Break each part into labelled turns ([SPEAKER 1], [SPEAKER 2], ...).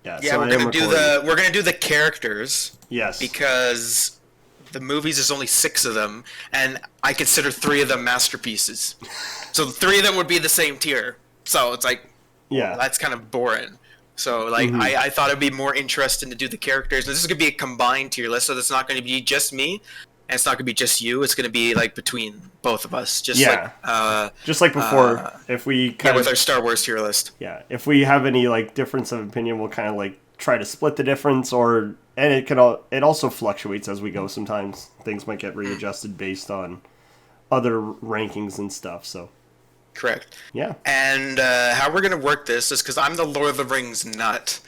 [SPEAKER 1] Yeah.
[SPEAKER 2] Yeah,
[SPEAKER 1] So
[SPEAKER 2] we're gonna do the characters.
[SPEAKER 1] Yes.
[SPEAKER 2] Because the movies, there's only 6 of them, and I consider 3 of them masterpieces. So 3 of them would be the same tier. So it's like,
[SPEAKER 1] Yeah.
[SPEAKER 2] that's kind of boring. So like, I thought it'd be more interesting to do the characters. And this is gonna be a combined tier list, so it's not gonna be just me, and it's not gonna be just you. It's gonna be like between both of us, just
[SPEAKER 1] just like before. If we
[SPEAKER 2] with our Star Wars tier list.
[SPEAKER 1] Yeah, if we have any like difference of opinion, we'll kind of like try to split the difference, and it also fluctuates as we go. Sometimes things might get readjusted based on other rankings and stuff. So.
[SPEAKER 2] Correct.
[SPEAKER 1] Yeah.
[SPEAKER 2] And how we're going to work this is because I'm the Lord of the Rings nut.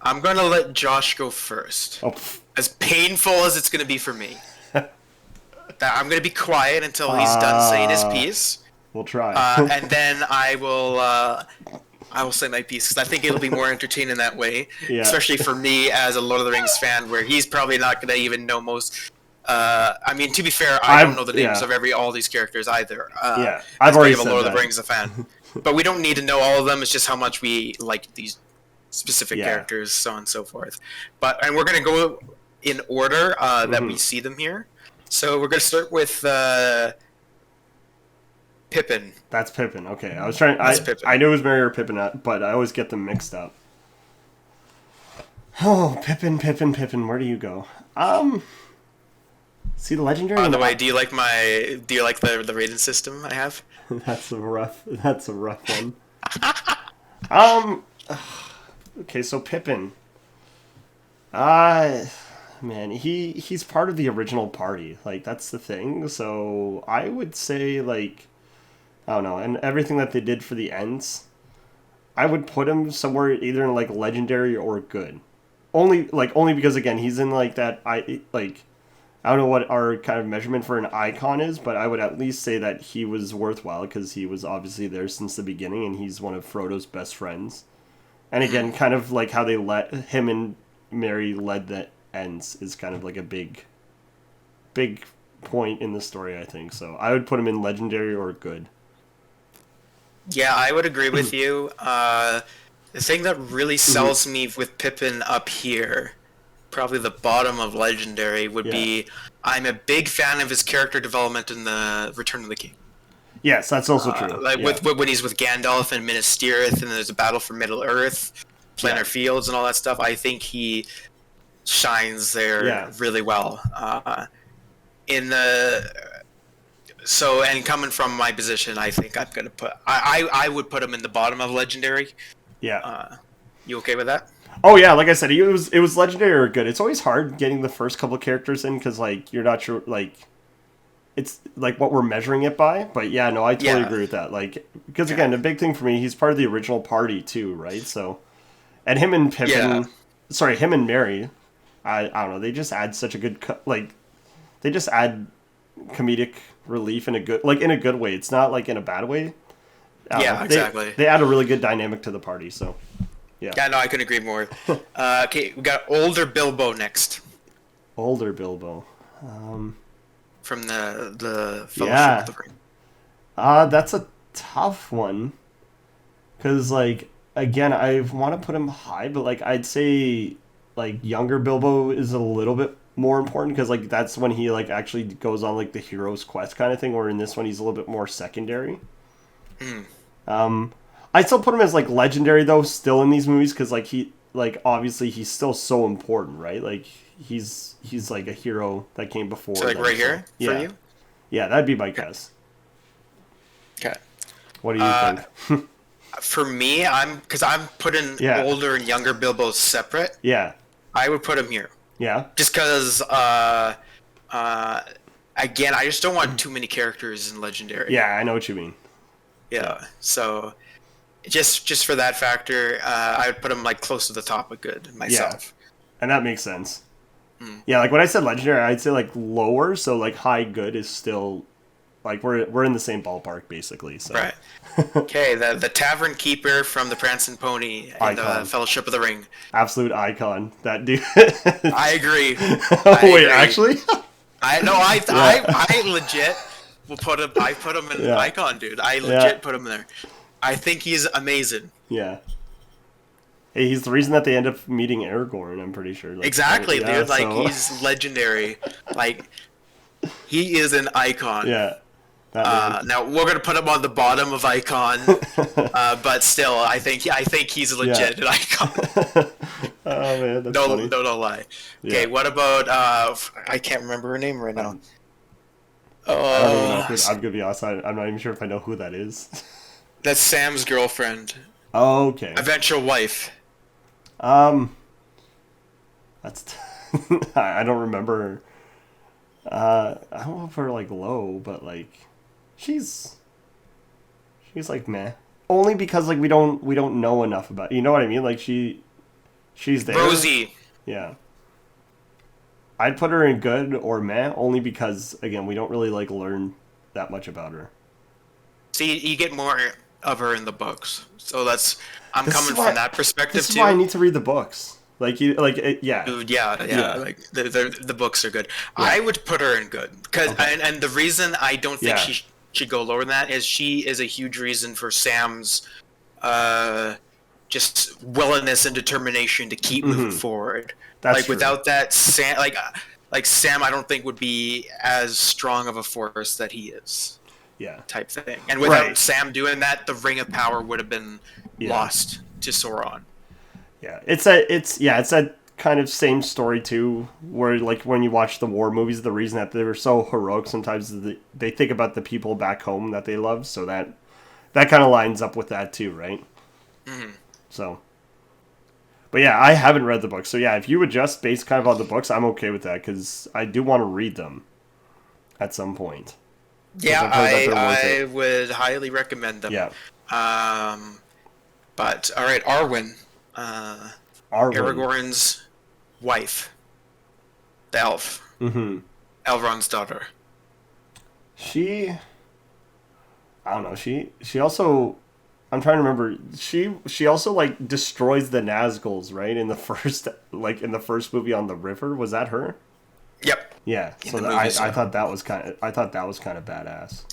[SPEAKER 2] I'm going to let Josh go first.
[SPEAKER 1] Oh.
[SPEAKER 2] As painful as it's going to be for me. I'm going to be quiet until he's done saying his piece.
[SPEAKER 1] We'll try.
[SPEAKER 2] And then I will say my piece because I think it'll be more entertaining that way.
[SPEAKER 1] Yeah.
[SPEAKER 2] Especially for me as a Lord of the Rings fan, where he's probably not going to even know most. I mean, to be fair, I don't know the names of all these characters either.
[SPEAKER 1] I've already said
[SPEAKER 2] a Lord
[SPEAKER 1] that.
[SPEAKER 2] of the Rings a fan, but we don't need to know all of them. It's just how much we like these specific characters, so on and so forth. And we're gonna go in order that we see them here. So we're gonna start with Pippin.
[SPEAKER 1] That's Pippin. Okay, I was trying. I knew it was Merry or Pippin, but I always get them mixed up. Oh, Pippin. Where do you go? See the legendary.
[SPEAKER 2] By the way, do you like the rating system I have?
[SPEAKER 1] That's a rough one. Okay, so Pippin. Man, he's part of the original party. Like, that's the thing. So I would say, like, I don't know, and everything that they did for the Ents, I would put him somewhere either in like legendary or good. Only because again, he's in like that I don't know what our kind of measurement for an icon is, but I would at least say that he was worthwhile because he was obviously there since the beginning, and he's one of Frodo's best friends. And again, kind of like how they let him and Merry led the Ents is kind of like a big point in the story, I think. So I would put him in legendary or good.
[SPEAKER 2] Yeah, I would agree with you. The thing that really sells me with Pippin up here, probably the bottom of legendary, would be I'm a big fan of his character development in the Return of the King.
[SPEAKER 1] Yes, that's also true.
[SPEAKER 2] With when he's with Gandalf and Minas Tirith, and there's a battle for Middle Earth, Planar Fields, and all that stuff. I think he shines there really well. And coming from my position, I think I'm gonna put I would put him in the bottom of legendary.
[SPEAKER 1] Yeah.
[SPEAKER 2] You okay with that?
[SPEAKER 1] Oh yeah, like I said, it was legendary or good. It's always hard getting the first couple characters in because like you're not sure like it's like what we're measuring it by. But yeah, no, I totally agree with that. Like because again, the big thing for me, he's part of the original party too, right? So, and him and Pippin, him and Merry, I don't know, they just add such a good they just add comedic relief in a good way. It's not like in a bad way.
[SPEAKER 2] Exactly.
[SPEAKER 1] They add a really good dynamic to the party. So. Yeah.
[SPEAKER 2] Yeah, no, I couldn't agree more. Okay, we got older Bilbo next.
[SPEAKER 1] Older Bilbo.
[SPEAKER 2] From the Fellowship of the Ring.
[SPEAKER 1] That's a tough one. Because, like, again, I want to put him high, but, like, I'd say, like, younger Bilbo is a little bit more important. Because, like, that's when he, like, actually goes on, like, the hero's quest kind of thing. Where in this one, he's a little bit more secondary. I still put him as, like, legendary, though, still in these movies, because, like, obviously he's still so important, right? Like, he's like, a hero that came before.
[SPEAKER 2] So, like, right here for you?
[SPEAKER 1] Yeah, that'd be my guess.
[SPEAKER 2] Okay.
[SPEAKER 1] What do you think?
[SPEAKER 2] For me, because I'm putting older and younger Bilbo separate.
[SPEAKER 1] Yeah.
[SPEAKER 2] I would put him here.
[SPEAKER 1] Yeah.
[SPEAKER 2] Just because, again, I just don't want too many characters in legendary.
[SPEAKER 1] Yeah, I know what you mean.
[SPEAKER 2] Yeah, so... Just for that factor, I would put him like close to the top of good myself.
[SPEAKER 1] Yeah. And that makes sense. Yeah, like when I said legendary, I'd say like lower, so like high good is still like we're in the same ballpark basically. So.
[SPEAKER 2] Right. Okay, the Tavern Keeper from the Prancing Pony and the Fellowship of the Ring.
[SPEAKER 1] Absolute icon, that dude.
[SPEAKER 2] I agree.
[SPEAKER 1] Actually?
[SPEAKER 2] I legit will put him. I put him in an icon, dude. I legit put him there. I think he's amazing.
[SPEAKER 1] Yeah. Hey, he's the reason that they end up meeting Aragorn, I'm pretty sure. Like,
[SPEAKER 2] Exactly,
[SPEAKER 1] yeah,
[SPEAKER 2] dude. Like,
[SPEAKER 1] so...
[SPEAKER 2] he's legendary. Like, he is an icon.
[SPEAKER 1] yeah. That
[SPEAKER 2] Now we're gonna put him on the bottom of icon, but still, I think he's a legit icon.
[SPEAKER 1] Oh man, that's funny.
[SPEAKER 2] Don't lie.
[SPEAKER 1] Yeah.
[SPEAKER 2] Okay, what about I can't remember her name right now.
[SPEAKER 1] I don't even know who. I'm gonna be honest. I'm not even sure if I know who that is.
[SPEAKER 2] That's Sam's girlfriend.
[SPEAKER 1] Oh, okay.
[SPEAKER 2] Eventual wife.
[SPEAKER 1] That's. I don't remember. I don't know if we're like low, but like, she's like meh. Only because like we don't know enough about. You know what I mean? Like she's there.
[SPEAKER 2] Rosie.
[SPEAKER 1] Yeah. I'd put her in good or meh, only because again we don't really like learn that much about her.
[SPEAKER 2] See, you get more of her in the books, so I'm coming from that perspective
[SPEAKER 1] this
[SPEAKER 2] too.
[SPEAKER 1] This is why I need to read the books. Yeah.
[SPEAKER 2] Dude, yeah. Like the books are good. Yeah. I would put her in good because, and the reason I don't think she should go lower than that is she is a huge reason for Sam's, just willingness and determination to keep moving forward.
[SPEAKER 1] That's
[SPEAKER 2] like
[SPEAKER 1] true.
[SPEAKER 2] Without that, Sam, like Sam, I don't think would be as strong of a force that he is.
[SPEAKER 1] Yeah.
[SPEAKER 2] Type thing, and without Sam doing that, the Ring of Power would have been lost to Sauron.
[SPEAKER 1] Yeah, it's that kind of same story too, where like when you watch the war movies, the reason that they were so heroic sometimes is they think about the people back home that they love, so that kind of lines up with that too, right? Mm-hmm. So, but yeah, I haven't read the book, so yeah, if you would just base kind of on the books, I'm okay with that because I do want to read them at some point.
[SPEAKER 2] Yeah, I would highly recommend them.
[SPEAKER 1] Yeah.
[SPEAKER 2] But all right, Arwen. Aragorn's wife, the elf, Elrond's daughter.
[SPEAKER 1] I don't know. She also, I'm trying to remember. She also like destroys the Nazguls, right? In the first movie on the river, was that her?
[SPEAKER 2] Yep.
[SPEAKER 1] Yeah. So I thought that was kind of badass.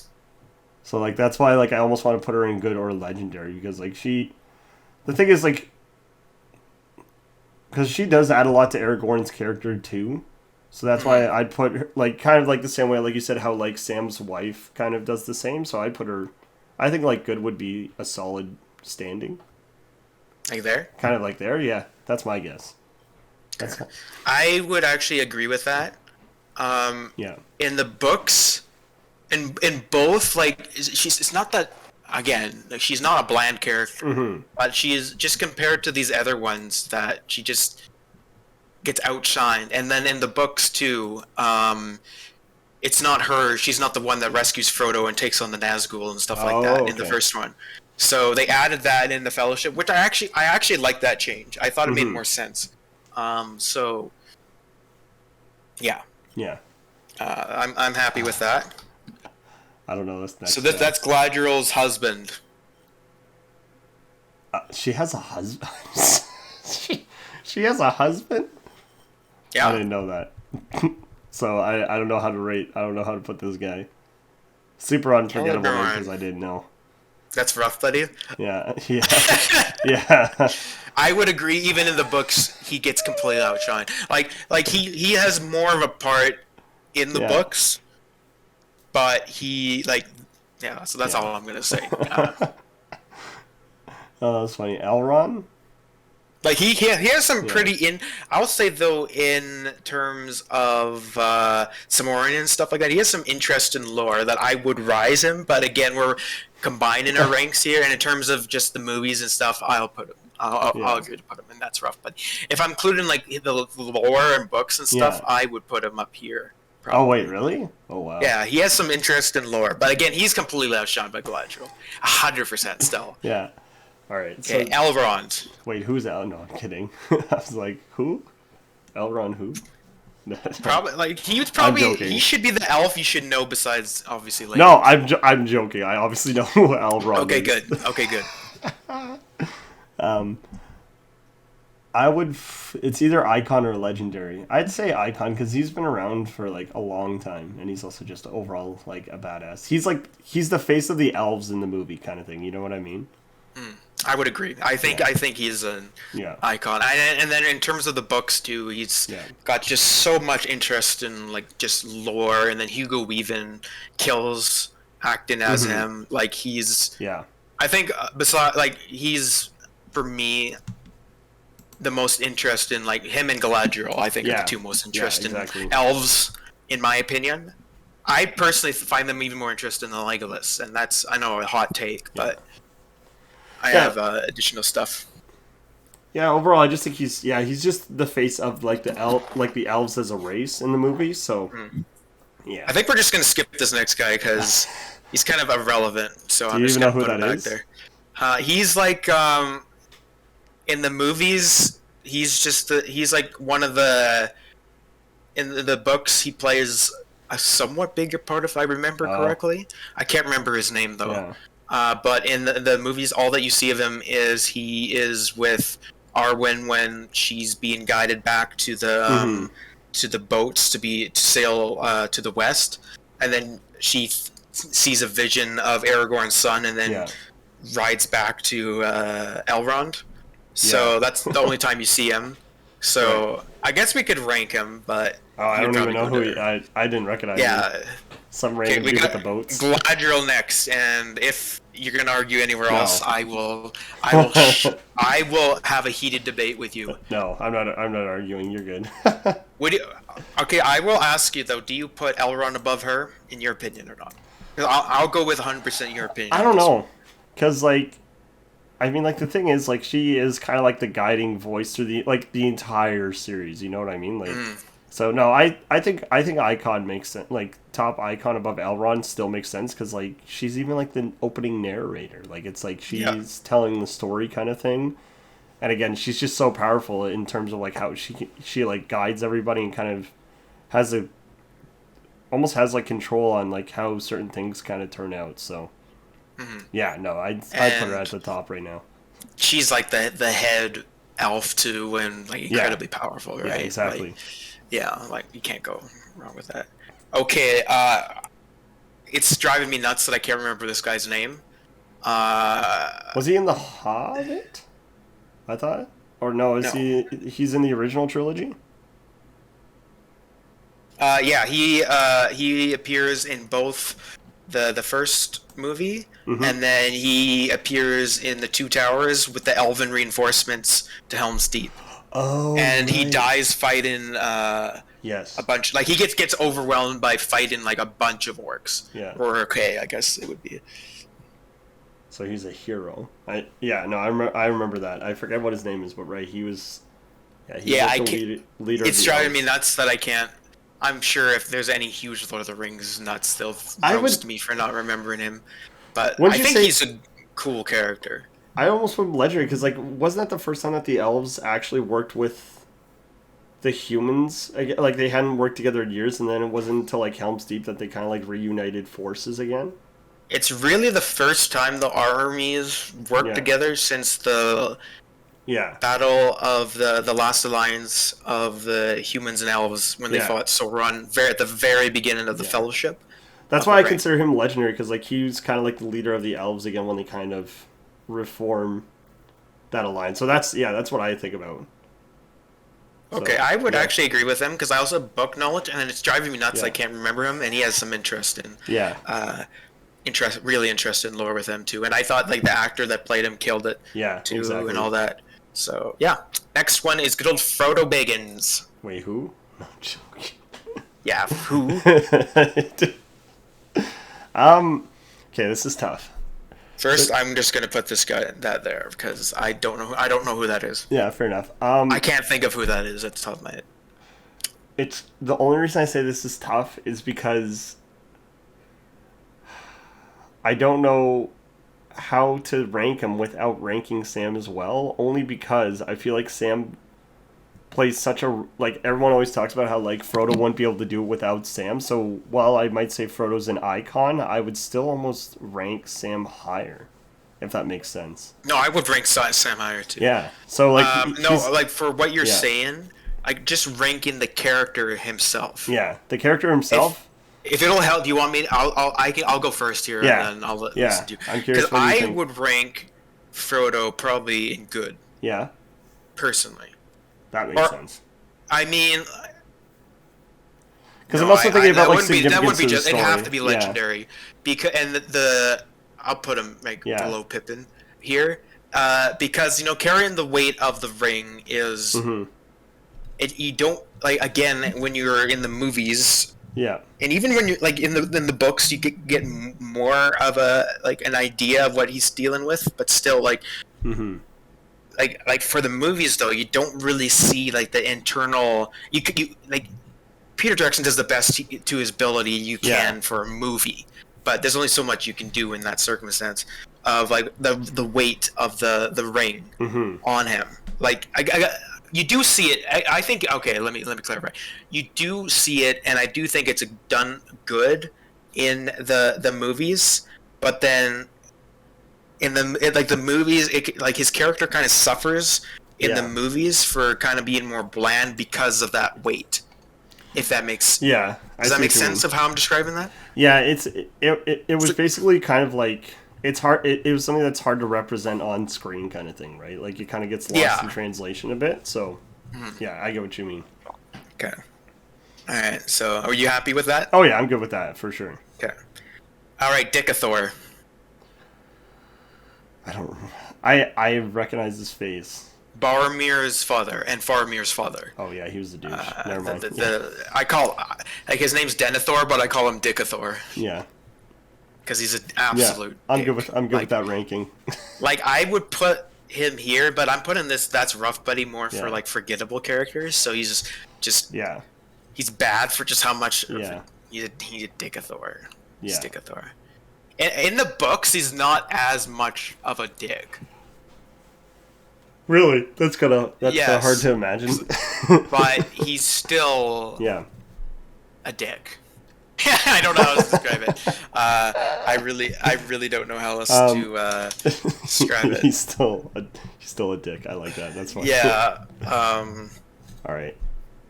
[SPEAKER 1] So like that's why like I almost want to put her in good or legendary because like the thing is like. Because she does add a lot to Aragorn's character too, so that's why I'd put her like kind of like the same way like you said how like Sam's wife kind of does the same. So I'd put her. I think like good would be a solid standing.
[SPEAKER 2] Like there?
[SPEAKER 1] Kind of like there, yeah. That's my guess.
[SPEAKER 2] I would actually agree with that.
[SPEAKER 1] Yeah.
[SPEAKER 2] In the books, in both like it's not that. Again, like she's not a bland character, but she is just compared to these other ones that she just gets outshined. And then in the books too, it's not her. She's not the one that rescues Frodo and takes on the Nazgul and stuff like that in the first one. So they added that in the Fellowship, which I actually like that change. I thought it made more sense. So yeah, I'm happy with that.
[SPEAKER 1] I don't know this next.
[SPEAKER 2] So that's Galadriel's husband.
[SPEAKER 1] She has a husband. she has a husband.
[SPEAKER 2] Yeah,
[SPEAKER 1] I didn't know that. So I don't know how to rate. I don't know how to put this guy. Super unforgettable because I didn't know.
[SPEAKER 2] That's rough, buddy.
[SPEAKER 1] Yeah. Yeah.
[SPEAKER 2] I would agree. Even in the books, he gets completely outshined. Like he has more of a part in the books. But he, so that's all I'm going to say.
[SPEAKER 1] That's funny. Elrond?
[SPEAKER 2] Like, he has some pretty I'll say, though, in terms of Samorian and stuff like that, he has some interest in lore that I would rise him. But, again, we're combining our ranks here. And in terms of just the movies and stuff, I'll put him. I'll agree to put him in. That's rough. But if I'm including, like, the lore and books and stuff, I would put him up here. Probably.
[SPEAKER 1] Oh, wait, really? Oh, wow.
[SPEAKER 2] Yeah, he has some interest in lore. But again, he's completely outshone by Galadriel. 100% still.
[SPEAKER 1] Yeah. All right.
[SPEAKER 2] Okay, so, Elrond.
[SPEAKER 1] Wait, who's Elrond? No, I'm kidding. I was like, who? Elrond who?
[SPEAKER 2] Probably, like, he should be the elf you should know besides, obviously, like...
[SPEAKER 1] No, I'm joking. I obviously know who Elrond is.
[SPEAKER 2] Okay, good.
[SPEAKER 1] I would. It's either icon or legendary. I'd say icon because he's been around for like a long time, and he's also just overall like a badass. He's the face of the elves in the movie, kind of thing. You know what I mean?
[SPEAKER 2] I would agree. I think he's an icon. And then in terms of the books too, he's got just so much interest in like just lore. And then Hugo Weaving kills acting as him. Like he's I think besides like he's for me the most interesting. Like him and Galadriel, I think are the two most interesting elves in my opinion. I personally find them even more interesting than Legolas, and that's I know a hot take, but. I have additional stuff.
[SPEAKER 1] Yeah, overall, I just think he's just the face of like the elves as a race in the movie. So,
[SPEAKER 2] I think we're just gonna skip this next guy because he's kind of irrelevant. So I'm just gonna put him back there. He's like in the movies, he's like one of the in the books he plays a somewhat bigger part if I remember correctly. I can't remember his name though. Yeah. But in the movies, all that you see of him is he is with Arwen when she's being guided back to the boats to sail to the west, and then she sees a vision of Aragorn's son, and then rides back to Elrond. So that's the only time you see him. So I guess we could rank him, but
[SPEAKER 1] I don't even know who I didn't recognize.
[SPEAKER 2] Yeah.
[SPEAKER 1] Him. Some random dude with the boats.
[SPEAKER 2] Galadriel next, and if you're gonna argue anywhere else, I will have a heated debate with you.
[SPEAKER 1] No, I'm not arguing. You're good.
[SPEAKER 2] Okay, I will ask you though. Do you put Elrond above her, in your opinion, or not? I'll go with 100% your opinion.
[SPEAKER 1] I don't know, because like, I mean, like the thing is, like she is kind of like the guiding voice through the entire series. You know what I mean? Like. So no, I think icon makes sense. Like top icon above Elrond still makes sense because like she's even like the opening narrator. Like it's like she's telling the story kind of thing. And again, she's just so powerful in terms of like how she like guides everybody and kind of almost has like control on like how certain things kind of turn out. So yeah, no, I'd put her at the top right now.
[SPEAKER 2] She's like the head elf too, and like incredibly powerful, right?
[SPEAKER 1] Yeah, exactly.
[SPEAKER 2] Like, yeah, like you can't go wrong with that. Okay, it's driving me nuts that I can't remember this guy's name.
[SPEAKER 1] Was he in The Hobbit? I thought, or no? He's in the original trilogy.
[SPEAKER 2] Yeah, he appears in both the first movie, and then he appears in the Two Towers with the elven reinforcements to Helm's Deep.
[SPEAKER 1] Oh,
[SPEAKER 2] and he dies fighting a bunch. Like he gets overwhelmed by fighting like a bunch of orcs.
[SPEAKER 1] Yeah.
[SPEAKER 2] Or I guess it would be.
[SPEAKER 1] So he's a hero. I remember that. I forget what his name is, but he was. Yeah, he's the leader.
[SPEAKER 2] It's driving me nuts that I can't. I'm sure if there's any huge Lord of the Rings nuts, they'll roast me for not remembering him. But I think he's a cool character.
[SPEAKER 1] I almost put legendary because, like, wasn't that the first time that the elves actually worked with the humans? Like, they hadn't worked together in years, and then it wasn't until, like, Helm's Deep that they kind of, like, reunited forces again?
[SPEAKER 2] It's really the first time the armies worked together since the battle of the last alliance of the humans and elves when they fought Sauron at the very beginning of the Fellowship.
[SPEAKER 1] That's why I consider him legendary, because, like, he was kind of, like, the leader of the elves again when they kind of reform that alliance. So that's what I think about.
[SPEAKER 2] Okay, I would actually agree with him because I also have book knowledge, and it's driving me nuts. I can't remember him, and he has some interest in really interested in lore with him too. And I thought like the actor that played him killed it too, and all that. So yeah, next one is good old Frodo Baggins.
[SPEAKER 1] Wait, who? No, I'm joking.
[SPEAKER 2] Yeah, who?
[SPEAKER 1] Okay, this is tough.
[SPEAKER 2] First, I'm just gonna put this guy there because I don't know who that is.
[SPEAKER 1] Yeah, fair enough.
[SPEAKER 2] I can't think of who that is at the top of my head.
[SPEAKER 1] It's the only reason I say this is tough is because I don't know how to rank him without ranking Sam as well. Only because I feel like Sam plays such a everyone always talks about how like Frodo wouldn't be able to do it without Sam. So while I might say Frodo's an icon, I would still almost rank Sam higher, if that makes sense.
[SPEAKER 2] No, I would rank Sam higher too.
[SPEAKER 1] Yeah. So like
[SPEAKER 2] like for what you're saying, like just ranking the character himself.
[SPEAKER 1] Yeah, the character himself.
[SPEAKER 2] If it'll help, do you want me? I'll go first here, and then I'll listen to you.
[SPEAKER 1] I'm curious.
[SPEAKER 2] Because I would rank Frodo probably in good,
[SPEAKER 1] Yeah,
[SPEAKER 2] personally.
[SPEAKER 1] that makes sense.
[SPEAKER 2] I mean,
[SPEAKER 1] Because I'm also thinking about like
[SPEAKER 2] that wouldn't
[SPEAKER 1] significance
[SPEAKER 2] be
[SPEAKER 1] of the
[SPEAKER 2] just.
[SPEAKER 1] story.
[SPEAKER 2] It'd have to be legendary, because I'll put him below Pippin here, because carrying the weight of the ring is you don't like, again, when you're in the movies.
[SPEAKER 1] Yeah.
[SPEAKER 2] And even when you're like in the books, you get more of an idea of what he's dealing with, but still like for the movies though, you don't really see like the internal. You like Peter Jackson does the best to his ability you can for a movie, but there's only so much you can do in that circumstance of like the weight of the ring on him. Like you do see it. I think. Okay, let me clarify. You do see it, and I do think it's done good in the movies. But then in the movies, like his character kind of suffers in the movies for kind of being more bland because of that weight. If that makes does that make sense of how I'm describing that?
[SPEAKER 1] Yeah, it was basically kind of like. It's hard. It was something that's hard to represent on screen, kind of thing, right? Like it kind of gets lost in translation a bit. So, yeah, I get what you mean.
[SPEAKER 2] Okay. All right. So, are you happy with that?
[SPEAKER 1] Oh yeah, I'm good with that for sure.
[SPEAKER 2] Okay. All right, Dickathor.
[SPEAKER 1] I recognize his face.
[SPEAKER 2] Boromir's father and Faramir's father.
[SPEAKER 1] Oh yeah, he was a douche. Never mind.
[SPEAKER 2] I call his name's Denethor, but I call him Dickathor.
[SPEAKER 1] Yeah.
[SPEAKER 2] Because he's an absolute.
[SPEAKER 1] I'm good with that ranking.
[SPEAKER 2] Like I would put him here, but I'm putting that's Rough Buddy more for like forgettable characters. So he's just he's bad for just how much. He's a Dickathor. He's Dickathor. In the books, he's not as much of a dick.
[SPEAKER 1] Really, that's kind of hard to imagine.
[SPEAKER 2] But he's still a dick. I don't know how to describe it. I really don't know how else to describe it.
[SPEAKER 1] He's still a dick. I like that. That's fine.
[SPEAKER 2] Yeah.
[SPEAKER 1] All right.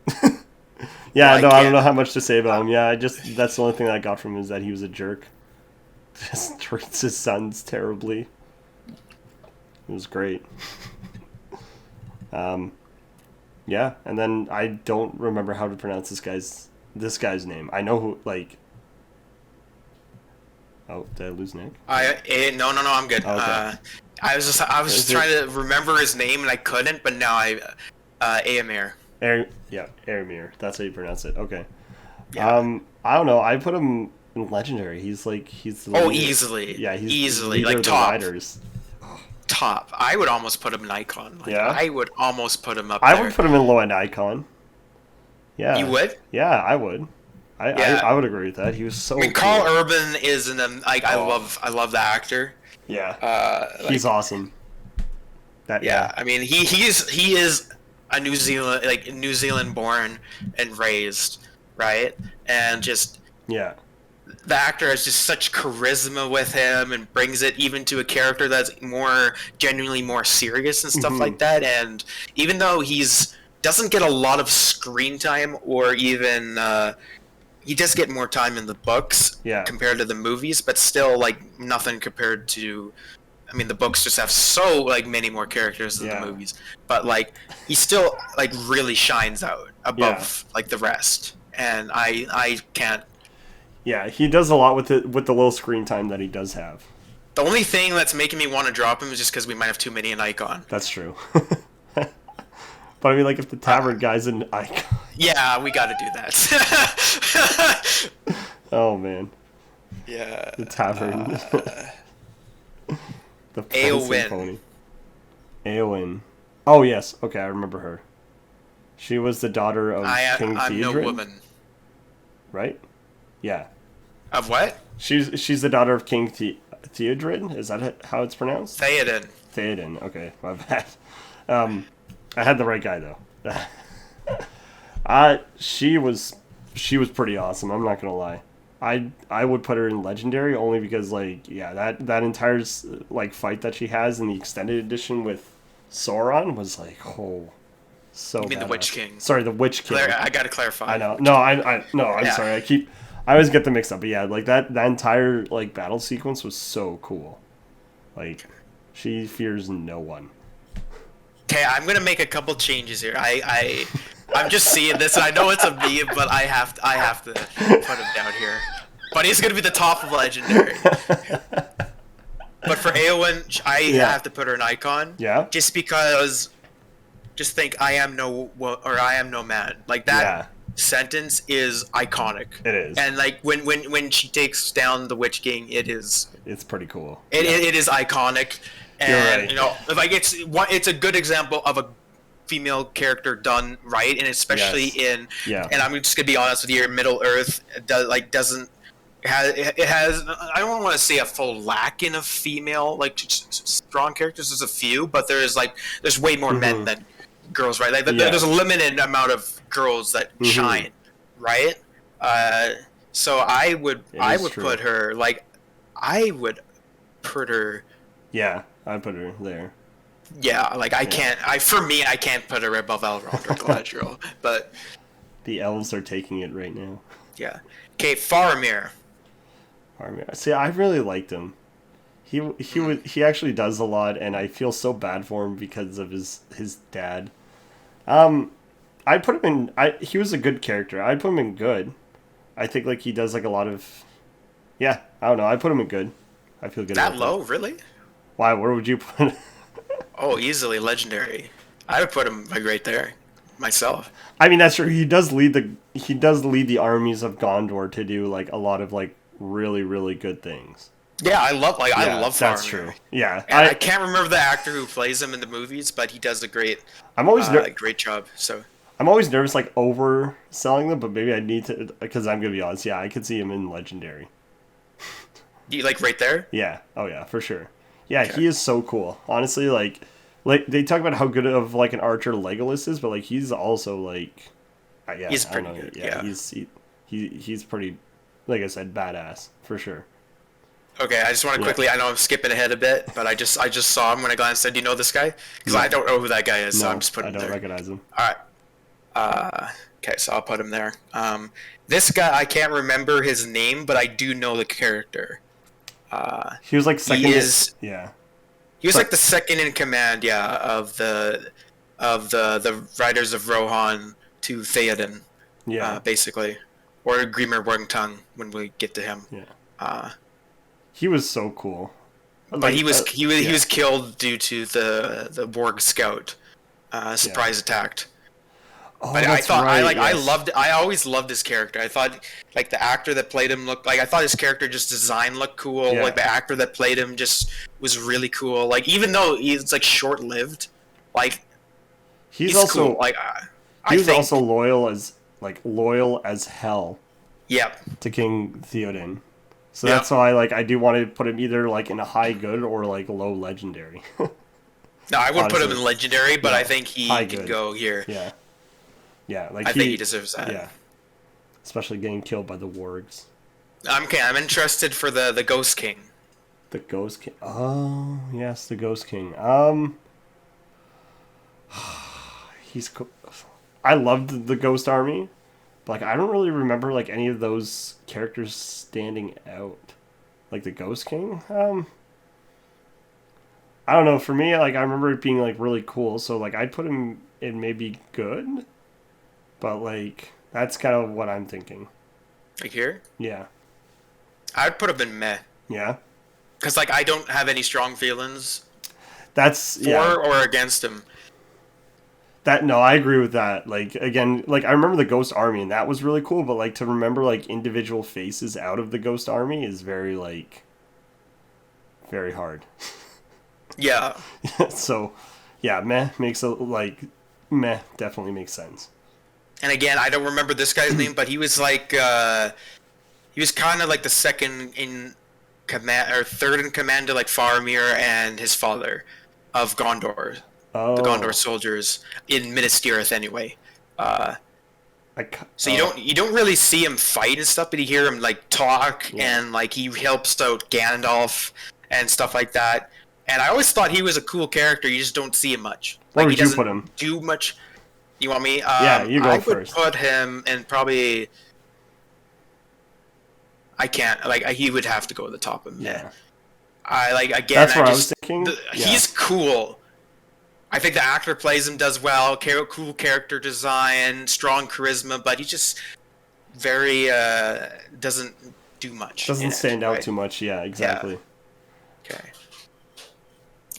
[SPEAKER 1] I don't know how much to say about him. Yeah, that's the only thing that I got from him is that he was a jerk. Just treats his sons terribly. It was great. Yeah, and then I don't remember how to pronounce this guy's name. I know who, like... Oh, did I lose Nick?
[SPEAKER 2] No, I'm good. Okay. I was just trying to remember his name and I couldn't, but now Éomer.
[SPEAKER 1] Éomer. That's how you pronounce it. Okay.
[SPEAKER 2] Yeah.
[SPEAKER 1] I don't know. I put him in Legendary. He's the leader.
[SPEAKER 2] Easily.
[SPEAKER 1] Yeah, he's
[SPEAKER 2] easily
[SPEAKER 1] like
[SPEAKER 2] top.
[SPEAKER 1] Riders.
[SPEAKER 2] Top. I would almost put him in Icon. I would almost put him up
[SPEAKER 1] there.
[SPEAKER 2] I
[SPEAKER 1] would put him in low-end Icon. Yeah.
[SPEAKER 2] You would?
[SPEAKER 1] Yeah, I would. I would agree with that. He was so.
[SPEAKER 2] I mean, Carl Urban is I love the actor.
[SPEAKER 1] Yeah. He's awesome.
[SPEAKER 2] I mean, he is a New Zealand born and raised, right? And just the actor has just such charisma with him and brings it even to a character that's genuinely more serious and stuff like that. And even though doesn't get a lot of screen time or even he does get more time in the books compared to the movies, but still like nothing compared to. I mean, the books just have so like many more characters than the movies, but like he still like really shines out above like the rest, and I can't.
[SPEAKER 1] Yeah, he does a lot with the little screen time that he does have.
[SPEAKER 2] The only thing that's making me want to drop him is just because we might have too many in Icon.
[SPEAKER 1] That's true. But I mean, like, if the Tavern guy's an Icon...
[SPEAKER 2] Yeah, we gotta do that.
[SPEAKER 1] Oh, man.
[SPEAKER 2] Yeah.
[SPEAKER 1] The Tavern. The
[SPEAKER 2] Éowyn.
[SPEAKER 1] Éowyn. Oh, yes. Okay, I remember her. She was the daughter of King Theoden. I'm no woman. Right? Yeah.
[SPEAKER 2] Of what?
[SPEAKER 1] She's the daughter of King Theoden? Is that how it's pronounced?
[SPEAKER 2] Theoden.
[SPEAKER 1] Okay, my bad. I had the right guy though. She was pretty awesome. I'm not gonna lie. I would put her in Legendary only because that entire like fight that she has in the extended edition with Sauron was like so.
[SPEAKER 2] You mean the Witch King?
[SPEAKER 1] Sorry, the Witch King.
[SPEAKER 2] I gotta clarify.
[SPEAKER 1] I know. No, I'm sorry. I always get them mixed up. But yeah, like that entire like battle sequence was so cool. Like She fears no one.
[SPEAKER 2] Okay, I'm gonna make a couple changes here. I'm just seeing this, and I know it's a meme, but I have to put him down here. But he's gonna be the top of legendary. But for Eowyn, I have to put her an icon.
[SPEAKER 1] Yeah.
[SPEAKER 2] Just because, just think, I am no man. Like that sentence is iconic.
[SPEAKER 1] It is.
[SPEAKER 2] And like when she takes down the Witch King, it's
[SPEAKER 1] pretty cool.
[SPEAKER 2] It is iconic. And
[SPEAKER 1] You're right.
[SPEAKER 2] you know, like it's a good example of a female character done right, and especially in and I'm just gonna be honest with you, Middle Earth doesn't has I don't want to say a full lack in of female like strong characters. There's a few, but there's way more men than girls, right? Like there's a limited amount of girls that shine, right? So I would put her
[SPEAKER 1] Yeah, I'd put her there.
[SPEAKER 2] Yeah, like I can't put her above Elrond or Galadriel, but
[SPEAKER 1] the elves are taking it right now.
[SPEAKER 2] Yeah. Okay, Faramir.
[SPEAKER 1] See, I really liked him. He actually does a lot, and I feel so bad for him because of his dad. I put him in. He was a good character. I'd put him in good. I think like he does like a lot of. Yeah, I don't know. I put him in good. I feel good.
[SPEAKER 2] That low, really?
[SPEAKER 1] Why? Where would you put?
[SPEAKER 2] Oh, easily legendary. I would put him like right there, myself.
[SPEAKER 1] I mean, that's true. He does lead the armies of Gondor to do like a lot of like really, really good things.
[SPEAKER 2] Yeah, I love Faramir.
[SPEAKER 1] That's true. Yeah,
[SPEAKER 2] and I can't remember the actor who plays him in the movies, but he does a great.
[SPEAKER 1] I'm always
[SPEAKER 2] great job. So
[SPEAKER 1] I'm always nervous like overselling them, but maybe I need to because I'm gonna be honest. Yeah, I could see him in legendary.
[SPEAKER 2] You like right there?
[SPEAKER 1] Yeah. Oh yeah, for sure. Yeah, okay. He is so cool. Honestly, like they talk about how good of like an archer Legolas is, but like he's also like, yeah,
[SPEAKER 2] he's pretty good. Yeah,
[SPEAKER 1] he's pretty, like I said, badass for sure.
[SPEAKER 2] Okay, I just want to quickly. I know I'm skipping ahead a bit, but I just saw him when I glanced. Do you know this guy? Because I don't know who that guy is, so I'm just putting him there. I don't recognize him. All right. Okay, so I'll put him there. This guy, I can't remember his name, but I do know the character.
[SPEAKER 1] He was like second.
[SPEAKER 2] He was like the second in command, of the Riders of Rohan to Theoden. Yeah. Basically, or Grimmer Wormtongue when we get to him.
[SPEAKER 1] Yeah. He was so cool.
[SPEAKER 2] But like, he was killed due to the Borg scout surprise attacked. Oh, but I thought right, I always loved his character. I thought like the actor that played him looked like I thought his character just design looked cool. Yeah. Like the actor that played him just was really cool. Like even though he's like short lived, like
[SPEAKER 1] he's also
[SPEAKER 2] cool. Like
[SPEAKER 1] he was also loyal as hell.
[SPEAKER 2] Yep.
[SPEAKER 1] To King Theoden. So that's why I do want to put him either like in a high good or like low legendary.
[SPEAKER 2] No, I would put him in legendary, but I think he can go here.
[SPEAKER 1] Yeah. Yeah, like
[SPEAKER 2] I think he deserves that.
[SPEAKER 1] Yeah, especially getting killed by the wargs.
[SPEAKER 2] I'm interested for the Ghost King.
[SPEAKER 1] The Ghost King. Oh yes, the Ghost King. He's cool. I loved the Ghost Army, but like I don't really remember like any of those characters standing out. Like the Ghost King. I don't know. For me, like I remember it being like really cool. So like I'd put him in maybe good. But, like, that's kind of what I'm thinking.
[SPEAKER 2] Like here?
[SPEAKER 1] Yeah.
[SPEAKER 2] I'd put him in meh.
[SPEAKER 1] Yeah?
[SPEAKER 2] Because, like, I don't have any strong feelings
[SPEAKER 1] for
[SPEAKER 2] or against him.
[SPEAKER 1] No, I agree with that. Like, again, like, I remember the Ghost Army, and that was really cool. But, like, to remember, like, individual faces out of the Ghost Army is very, like, very hard.
[SPEAKER 2] Yeah.
[SPEAKER 1] So, yeah, meh definitely makes sense.
[SPEAKER 2] And again, I don't remember this guy's name, but he was like, he was kind of like the second in command or third in command to like Faramir and his father of Gondor, the Gondor soldiers in Minas Tirith anyway. So you don't really see him fight and stuff, but you hear him like talk and like he helps out Gandalf and stuff like that. And I always thought he was a cool character. You just don't see him much.
[SPEAKER 1] Where would you put him?
[SPEAKER 2] Do much. You want me?
[SPEAKER 1] Yeah, you go first.
[SPEAKER 2] I would put him in probably. I can't. Like he would have to go to the top of meh. Yeah. I like again.
[SPEAKER 1] That's what I was thinking.
[SPEAKER 2] He's cool. I think the actor plays him does well. Cool character design, strong charisma, but he just very doesn't do much.
[SPEAKER 1] Doesn't stand out too much. Yeah, exactly.
[SPEAKER 2] Yeah. Okay.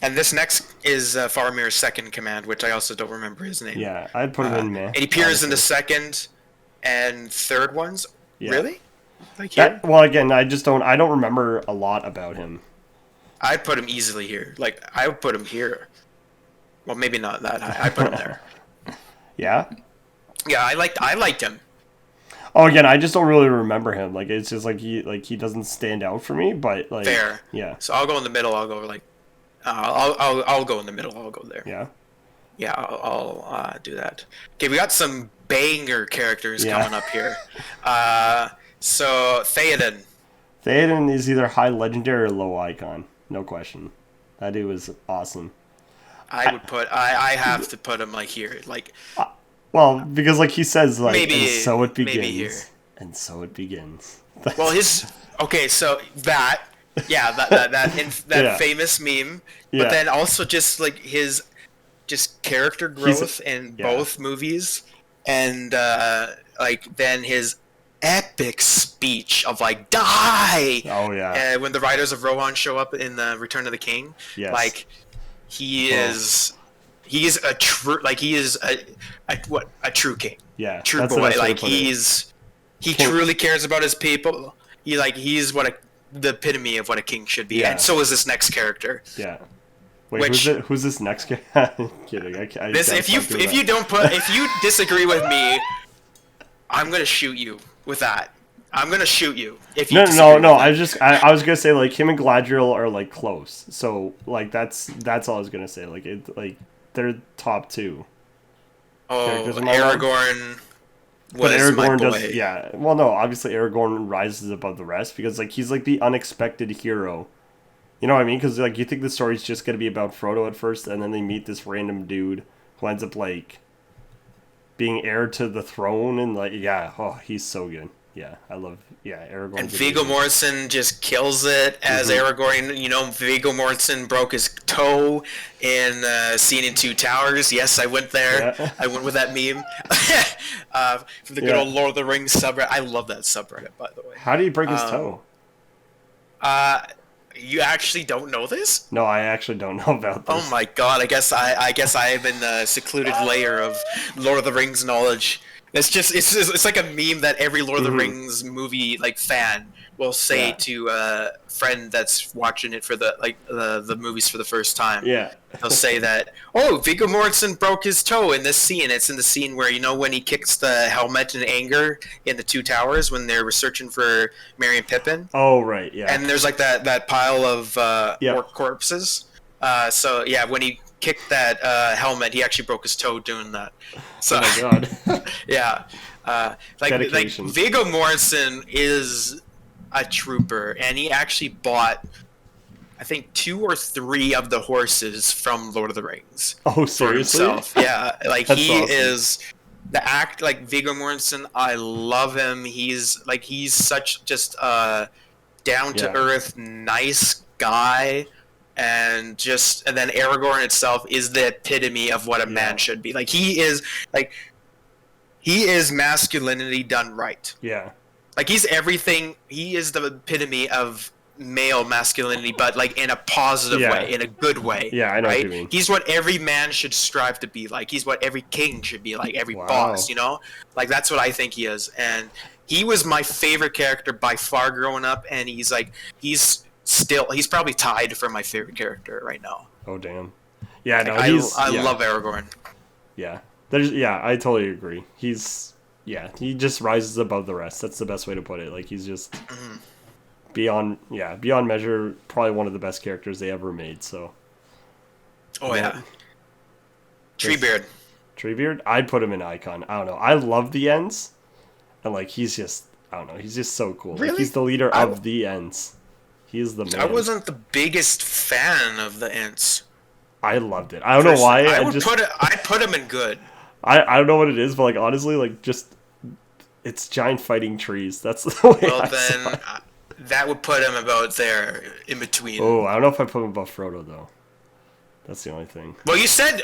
[SPEAKER 2] And this next is Faramir's second command, which I also don't remember his name.
[SPEAKER 1] Yeah, I'd put him in meh.
[SPEAKER 2] And he appears in the second and third ones.
[SPEAKER 1] Yeah.
[SPEAKER 2] Really? Like
[SPEAKER 1] well, again, I don't remember a lot about him.
[SPEAKER 2] I'd put him easily here. Like, I would put him here. Well, maybe not that high. I put him there.
[SPEAKER 1] Yeah?
[SPEAKER 2] Yeah, I liked him.
[SPEAKER 1] Oh, again, I just don't really remember him. Like, it's just like he doesn't stand out for me, but like
[SPEAKER 2] fair.
[SPEAKER 1] Yeah.
[SPEAKER 2] So I'll go in the middle. I'll go like I'll go in the middle. I'll go there.
[SPEAKER 1] Yeah.
[SPEAKER 2] Yeah, I'll do that. Okay, we got some banger characters coming up here. So Theoden.
[SPEAKER 1] Theoden is either high legendary or low icon. No question. That dude was awesome.
[SPEAKER 2] I have to put him like here. Like
[SPEAKER 1] well, because like he says like
[SPEAKER 2] maybe,
[SPEAKER 1] and so it begins.
[SPEAKER 2] Maybe here.
[SPEAKER 1] And so it begins.
[SPEAKER 2] Well, so that that famous meme, but then also just like his character growth in both movies, and like then his epic speech of like die.
[SPEAKER 1] Oh yeah.
[SPEAKER 2] When the Riders of Rohan show up in the Return of the King, like he is a true a true king.
[SPEAKER 1] Yeah,
[SPEAKER 2] true boy. Like he truly cares about his people. He's the epitome of what a king should be, and so is this next character.
[SPEAKER 1] Yeah. Wait, who's this next guy? I'm kidding.
[SPEAKER 2] If you disagree with me, I'm gonna shoot you with that. I'm gonna shoot you. If you
[SPEAKER 1] no. I was gonna say like him and Galadriel are like close. So like that's all I was gonna say. Like they're top two.
[SPEAKER 2] Oh, Aragorn.
[SPEAKER 1] But Aragorn does, yeah. Well, no, obviously Aragorn rises above the rest because like he's like the unexpected hero. You know what I mean? Because like you think the story's just gonna be about Frodo at first, and then they meet this random dude who ends up like being heir to the throne, and like he's so good. Yeah, I love Aragorn.
[SPEAKER 2] And Viggo Mortensen just kills it as Aragorn. You know, Viggo Mortensen broke his toe in Scene in Two Towers. Yes, I went there. Yeah. I went with that meme. From the good old Lord of the Rings subreddit. I love that subreddit, by the way.
[SPEAKER 1] How do you break his toe?
[SPEAKER 2] You actually don't know this?
[SPEAKER 1] No, I actually don't know about this.
[SPEAKER 2] Oh my god! I guess I am in the secluded layer of Lord of the Rings knowledge. It's like a meme that every Lord of the Rings movie like fan will say to a friend that's watching it for the movies for the first time.
[SPEAKER 1] Yeah.
[SPEAKER 2] They'll say that, oh, Viggo Mortensen broke his toe in this scene. It's in the scene where, you know, when he kicks the helmet in anger in the Two Towers when they're searching for Merry and Pippin.
[SPEAKER 1] Oh, right, yeah.
[SPEAKER 2] And there's like that pile of orc corpses. So yeah, when he kicked that helmet, he actually broke his toe doing that. So,
[SPEAKER 1] oh my god.
[SPEAKER 2] Yeah. Like Viggo Mortensen is a trooper, and he actually bought, I think, 2 or 3 of the horses from Lord of the Rings.
[SPEAKER 1] Oh, seriously?
[SPEAKER 2] For himself. Yeah, like he
[SPEAKER 1] awesome.
[SPEAKER 2] is like Viggo Mortensen. I love him. He's such just a down to earth, nice guy. And then Aragorn itself is the epitome of what a man should be. Like he is masculinity done right.
[SPEAKER 1] Yeah.
[SPEAKER 2] Like he's everything. He is the epitome of male masculinity, but like in a positive way, in a good way.
[SPEAKER 1] Yeah, I know what you mean.
[SPEAKER 2] He's what every man should strive to be like. He's what every king should be like. Every boss, you know. Like that's what I think he is. And he was my favorite character by far growing up. And he's probably tied for my favorite character right now.
[SPEAKER 1] Oh damn. Yeah, no,
[SPEAKER 2] I love Aragorn.
[SPEAKER 1] Yeah. I totally agree. He just rises above the rest. That's the best way to put it. Like he's just beyond measure, probably one of the best characters they ever made, so.
[SPEAKER 2] Oh yeah.
[SPEAKER 1] Treebeard? I'd put him in icon. I don't know. I love the Ents. And like he's just so cool.
[SPEAKER 2] Really?
[SPEAKER 1] Like, he's the leader of the Ents. He's the man.
[SPEAKER 2] I wasn't the biggest fan of the Ents.
[SPEAKER 1] I loved it. I don't know why.
[SPEAKER 2] I'd put him in good.
[SPEAKER 1] I don't know what it is, but like honestly, like just it's giant fighting trees. That's the way.
[SPEAKER 2] that would put him about there in between.
[SPEAKER 1] Oh, I don't know if I put him above Frodo though. That's the only thing.
[SPEAKER 2] Well, you said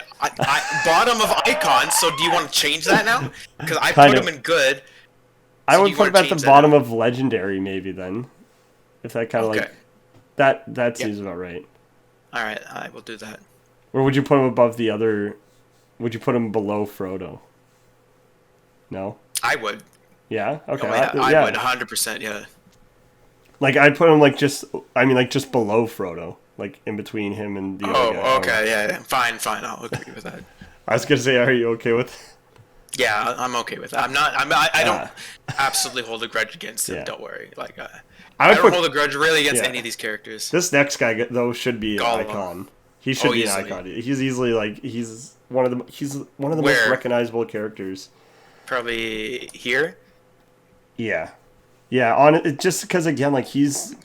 [SPEAKER 2] bottom of icons, so do you want to change that now? Because I
[SPEAKER 1] Kind
[SPEAKER 2] put
[SPEAKER 1] of.
[SPEAKER 2] him in good.
[SPEAKER 1] I
[SPEAKER 2] So
[SPEAKER 1] would
[SPEAKER 2] you
[SPEAKER 1] put him
[SPEAKER 2] wanna
[SPEAKER 1] at the
[SPEAKER 2] change that
[SPEAKER 1] bottom
[SPEAKER 2] now?
[SPEAKER 1] of legendary, maybe then. If that kind of
[SPEAKER 2] Okay.
[SPEAKER 1] like that seems about right.
[SPEAKER 2] All right, I will do that.
[SPEAKER 1] Or would you put him above the other? Would you put him below Frodo? No.
[SPEAKER 2] I would.
[SPEAKER 1] Yeah. Okay.
[SPEAKER 2] Oh, yeah, I
[SPEAKER 1] yeah.
[SPEAKER 2] would 100%. Yeah.
[SPEAKER 1] Like I'd put him like just. I mean, like just below Frodo, like in between him and the other guy.
[SPEAKER 2] Oh, okay. Yeah. Fine. I'll agree with that.
[SPEAKER 1] I was gonna say, are you okay with?
[SPEAKER 2] Yeah, I'm okay with that. I'm not. I don't absolutely hold a grudge against him.
[SPEAKER 1] Yeah.
[SPEAKER 2] Don't worry. Like,
[SPEAKER 1] I
[SPEAKER 2] I
[SPEAKER 1] would
[SPEAKER 2] don't
[SPEAKER 1] put
[SPEAKER 2] hold a grudge really against
[SPEAKER 1] yeah.
[SPEAKER 2] any of these characters.
[SPEAKER 1] this next guy though should be an
[SPEAKER 2] Gollum.
[SPEAKER 1] icon. He should be
[SPEAKER 2] easily.
[SPEAKER 1] an icon. He's easily like he's one of the most
[SPEAKER 2] Where?
[SPEAKER 1] recognizable characters.
[SPEAKER 2] Probably here.
[SPEAKER 1] Yeah, yeah. On it just because again, like he's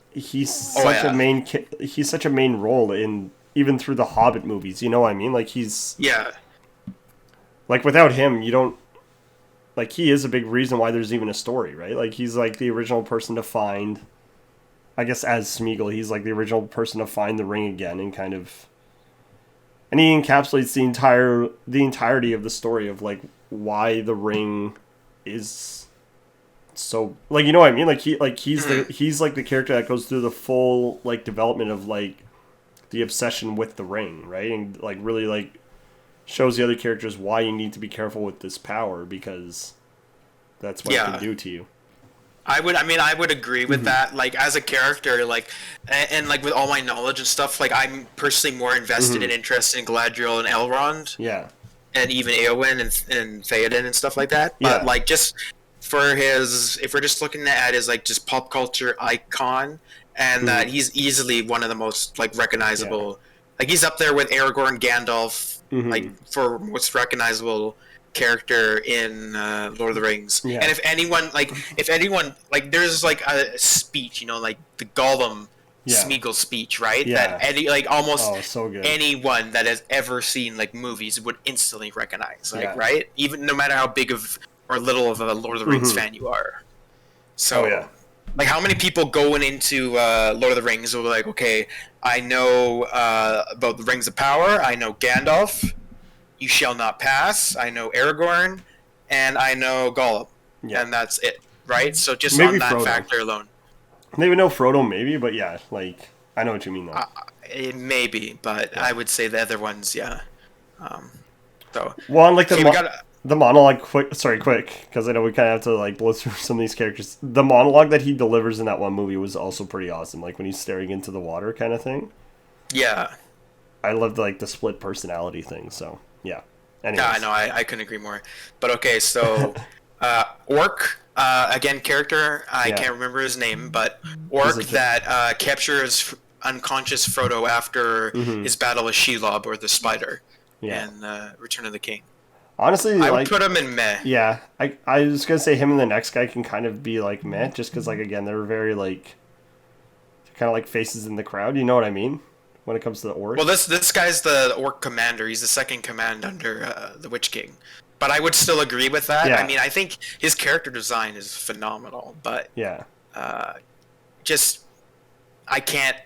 [SPEAKER 1] such
[SPEAKER 2] yeah.
[SPEAKER 1] a main he's such a main role in even through the Hobbit movies. You know what I mean? Like he's
[SPEAKER 2] Yeah.
[SPEAKER 1] like without him, you don't like he is a big reason why there's even a story, right? Like he's like the original person to find. I guess as Smeagol, he's like the original person to find the ring again and kind of. And he encapsulates the entirety of the story of like why the ring is so like you know what I mean he's like the character that goes through the full like development of like the obsession with the ring, right? And like really like shows the other characters why you need to be careful with this power because that's what it can do to you.
[SPEAKER 2] I would agree with that. Like as a character, like, and like with all my knowledge and stuff, like I'm personally more invested and interested in Galadriel and Elrond,
[SPEAKER 1] Yeah.
[SPEAKER 2] and even Eowyn and Theoden and stuff like that. But
[SPEAKER 1] Yeah.
[SPEAKER 2] like just for his, if we're just looking at his like just pop culture icon, and that he's easily one of the most like recognizable. Like he's up there with Aragorn, Gandalf, like for most recognizable character in Lord of the Rings.
[SPEAKER 1] Yeah.
[SPEAKER 2] And if anyone like there's like a speech, you know, like the Gollum Smeagol speech, right?
[SPEAKER 1] Yeah.
[SPEAKER 2] That almost
[SPEAKER 1] so good.
[SPEAKER 2] anyone that has ever seen like movies would instantly recognize, like right? Even no matter how big of or little of a Lord of the Rings fan you are. So like how many people going into Lord of the Rings will be like, okay, I know about the Rings of Power, I know Gandalf, you shall not pass, I know Aragorn, and I know Gollum. Yeah. And that's it, right? So just maybe on that Frodo. Factor alone.
[SPEAKER 1] They would know Frodo maybe, but yeah, like, I know what you mean though.
[SPEAKER 2] Maybe, but I would say the other ones, yeah. So,
[SPEAKER 1] well, on like the monologue, quick, because I know we kind of have to like blow through some of these characters. The monologue that he delivers in that one movie was also pretty awesome, like when he's staring into the water kind of thing. Yeah. I loved like the split personality thing, so... Yeah. Anyways.
[SPEAKER 2] Yeah, I know. I couldn't agree more. But okay, so Orc, again, character. I can't remember his name, but Orc that captures unconscious Frodo after his battle with Sheila or the Spider in Return of the King.
[SPEAKER 1] Honestly,
[SPEAKER 2] I would put him in meh.
[SPEAKER 1] Yeah, I was gonna say him and the next guy can kind of be like meh, just because like again they're very like kind of like faces in the crowd. You know what I mean? When it comes to the orc.
[SPEAKER 2] Well, this guy's the Orc Commander. He's the second command under the Witch King. But I would still agree with that. Yeah. I mean, I think his character design is phenomenal. But just I can't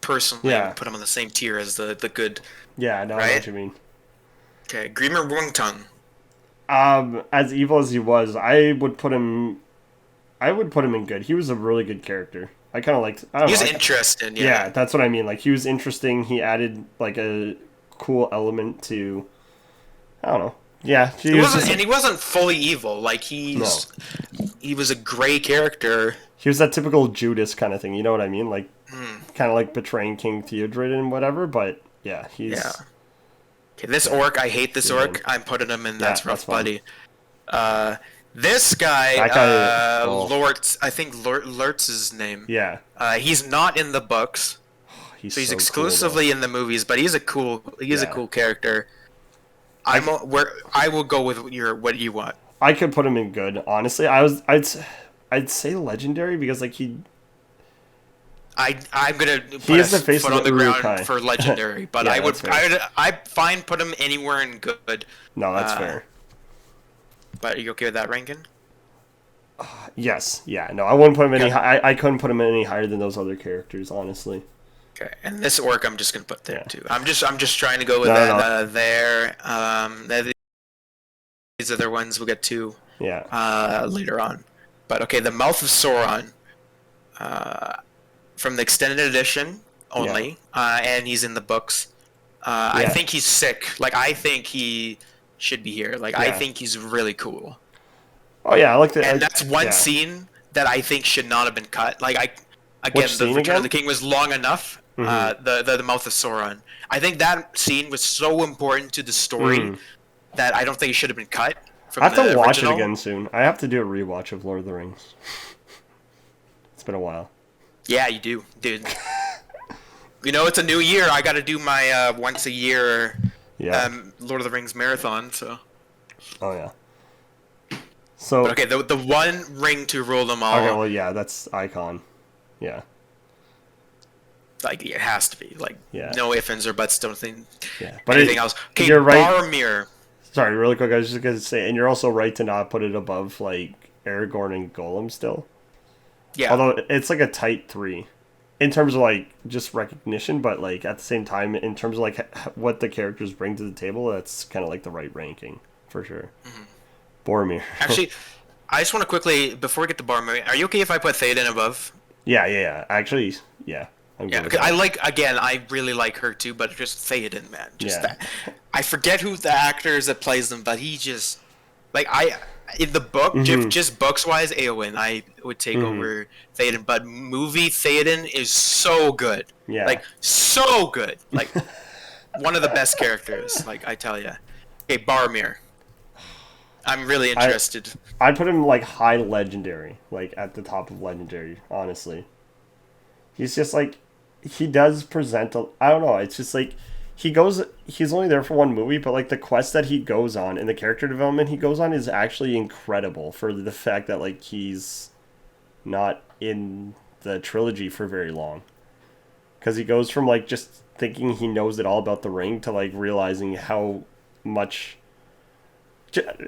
[SPEAKER 2] personally put him on the same tier as the good.
[SPEAKER 1] Yeah, I know what you mean.
[SPEAKER 2] Okay, Grima Wormtongue.
[SPEAKER 1] As evil as he was, I would put him in good. He was a really good character. I kind of liked...
[SPEAKER 2] He was interesting,
[SPEAKER 1] Yeah, that's what I mean. Like, he was interesting. He added, like, a cool element to... I don't know. Yeah.
[SPEAKER 2] He wasn't fully evil. Like, he was a gray character.
[SPEAKER 1] He was that typical Judas kind of thing. You know what I mean? Like, kind of like betraying King Theoden and whatever, but, yeah, he's... Yeah.
[SPEAKER 2] Okay, this orc, I hate this orc. I'm putting him in That's Rough Buddy. This guy, Lort, I think Lort's his name. Yeah. He's not in the books. He's exclusively in the movies, but he's a cool character. I will go with what you want.
[SPEAKER 1] I could put him in good, honestly. I'd say legendary because like
[SPEAKER 2] I'm gonna put a foot on the ground for legendary, but I'd fine put him anywhere in good.
[SPEAKER 1] No, that's fair.
[SPEAKER 2] But are you okay with that ranking?
[SPEAKER 1] Yes. Yeah. No, I wouldn't put him any. I couldn't put him any higher than those other characters, honestly.
[SPEAKER 2] Okay, and this orc I'm just gonna put there
[SPEAKER 1] Yeah.
[SPEAKER 2] too. I'm just trying to go with
[SPEAKER 1] No, no,
[SPEAKER 2] that
[SPEAKER 1] no.
[SPEAKER 2] there. These other ones we'll get to
[SPEAKER 1] Yeah.
[SPEAKER 2] later on. But okay, the Mouth of Sauron from the extended edition only, and he's in the books. I think he's sick. Like I think he should be here. Like I think he's really cool.
[SPEAKER 1] Oh yeah, I like that.
[SPEAKER 2] And that's one scene that I think should not have been cut. Like the Return of the King was long enough. The Mouth of Sauron. I think that scene was so important to the story that I don't think it should have been cut.
[SPEAKER 1] I have to watch it again soon. I have to do a rewatch of Lord of the Rings. It's been a while.
[SPEAKER 2] Yeah, you do, dude. You know, it's a new year. I got to do my once a year Lord of the Rings marathon. So.
[SPEAKER 1] Oh yeah. So.
[SPEAKER 2] But okay, the one ring to rule them all.
[SPEAKER 1] Okay, well yeah, that's icon. Yeah.
[SPEAKER 2] Like it has to be like no ifs, ands, or buts. Don't think anything else. Okay,
[SPEAKER 1] you're right.
[SPEAKER 2] Boromir.
[SPEAKER 1] Sorry, really quick. I was just gonna say, and you're also right to not put it above like Aragorn and Gollum still. Yeah. Although it's like a tight 3, in terms of like just recognition, but like at the same time, in terms of like what the characters bring to the table, that's kind of like the right ranking for sure. Boromir.
[SPEAKER 2] Actually, I just want to quickly before we get to Boromir, are you okay if I put Theoden above?
[SPEAKER 1] Yeah. Actually, yeah.
[SPEAKER 2] I really like her too, but just Theoden, man. That. I forget who the actor is that plays them, but he just in the book, just books wise, Eowyn, I would take over Theoden, but movie Theoden is so good. Yeah. Like so good. Like one of the best characters, like I tell you. Okay, Boromir. I'm really interested.
[SPEAKER 1] I'd put him like high legendary, like at the top of legendary, honestly. He's just like, he does present, I don't know, it's just like, he's only there for one movie, but like the quest that he goes on and the character development he goes on is actually incredible for the fact that like he's not in the trilogy for very long. Because he goes from like just thinking he knows it all about the ring to like realizing how much,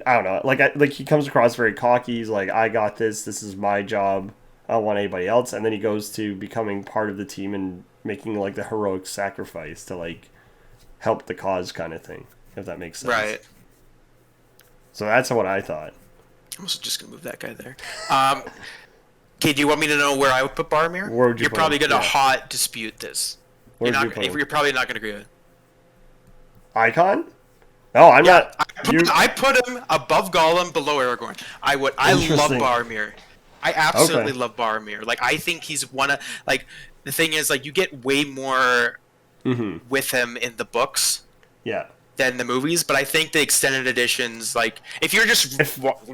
[SPEAKER 1] I don't know, like he comes across very cocky. He's like, I got this is my job, I don't want anybody else. And then he goes to becoming part of the team and making like the heroic sacrifice to like help the cause kind of thing, if that makes sense. Right. So that's what I thought.
[SPEAKER 2] I'm also just gonna move that guy there. Okay, do you want me to know where I would put Boromir?
[SPEAKER 1] Where would you
[SPEAKER 2] You're
[SPEAKER 1] put
[SPEAKER 2] probably
[SPEAKER 1] him?
[SPEAKER 2] gonna hot dispute this. You're probably not gonna agree with it.
[SPEAKER 1] Icon? No, I'm not.
[SPEAKER 2] I put him above Gollum, below Aragorn. I love Boromir. I absolutely love Boromir. Like I think he's one of like the thing is like you get way more with him in the books. Yeah. Than the movies, but I think the extended editions, like if you're just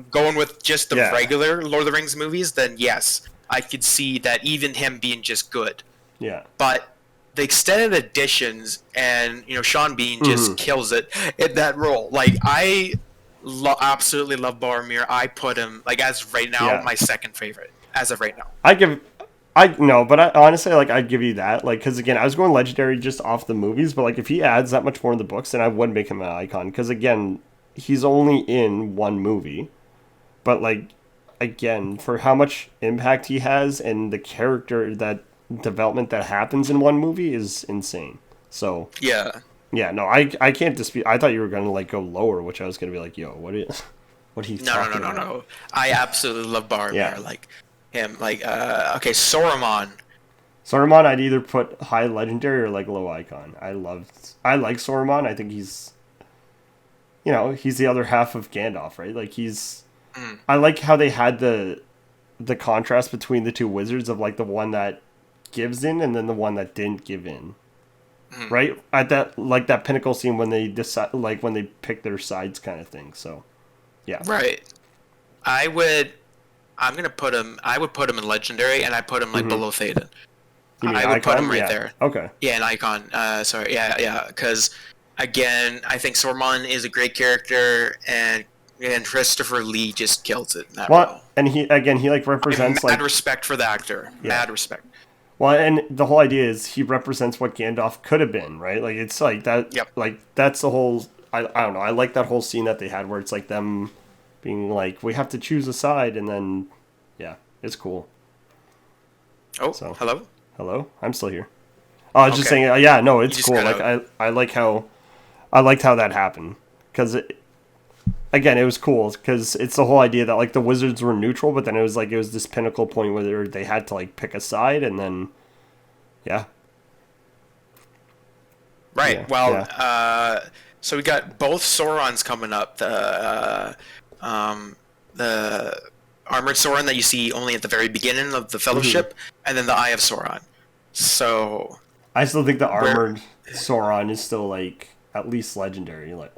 [SPEAKER 2] going with just the regular Lord of the Rings movies, then yes, I could see that even him being just good. Yeah. But the extended editions and Sean Bean just kills it in that role. Like I absolutely love Boromir. I put him like as right now my second favorite as of right now.
[SPEAKER 1] Honestly, like I'd give you that, like, because again, I was going legendary just off the movies, but like if he adds that much more in the books, then I would make him an icon. Because again, he's only in one movie, but like again, for how much impact he has and the character that development that happens in one movie is insane. So yeah, no, I can't dispute. I thought you were gonna like go lower, which I was gonna be like, yo, what are you talking about?
[SPEAKER 2] No. I absolutely love Boromir. Like. Him okay, Saruman.
[SPEAKER 1] I'd either put high legendary or like low icon. I like Saruman. I think he's he's the other half of Gandalf, right? Like I like how they had the contrast between the two wizards of like the one that gives in and then the one that didn't give in. Right? At that pinnacle scene when they decide, like when they pick their sides kind of thing. So yeah.
[SPEAKER 2] Right. I would put him in legendary, and I put him like below Theoden. I would put him right there. Okay. Yeah, an icon. Sorry. Yeah. Because again, I think Saruman is a great character, and Christopher Lee just kills it in that role.
[SPEAKER 1] And he like represents
[SPEAKER 2] mad respect for the actor. Yeah. Mad respect.
[SPEAKER 1] Well, and the whole idea is he represents what Gandalf could have been, right? Like it's like that. Yep. Like that's the whole. I don't know. I like that whole scene that they had where it's like them being like, we have to choose a side, and then Yeah, it's cool.
[SPEAKER 2] Oh,
[SPEAKER 1] So
[SPEAKER 2] hello.
[SPEAKER 1] I'm still here. Oh, I was just
[SPEAKER 2] Okay.
[SPEAKER 1] saying. Yeah, no,
[SPEAKER 2] You
[SPEAKER 1] it's
[SPEAKER 2] just
[SPEAKER 1] cool.
[SPEAKER 2] cut
[SPEAKER 1] Like
[SPEAKER 2] out.
[SPEAKER 1] I liked how that happened because again, it was cool because it's the whole idea that like the wizards were neutral, but then it was this pinnacle point where they had to like pick a side, and then yeah,
[SPEAKER 2] Right.
[SPEAKER 1] yeah,
[SPEAKER 2] Well,
[SPEAKER 1] yeah.
[SPEAKER 2] so we got both Saurons coming up. The armored Sauron that you see only at the very beginning of the
[SPEAKER 1] Hmm.
[SPEAKER 2] Fellowship, and then the Eye of Sauron. So
[SPEAKER 1] I still think the
[SPEAKER 2] where
[SPEAKER 1] armored Sauron is still like at least legendary. Like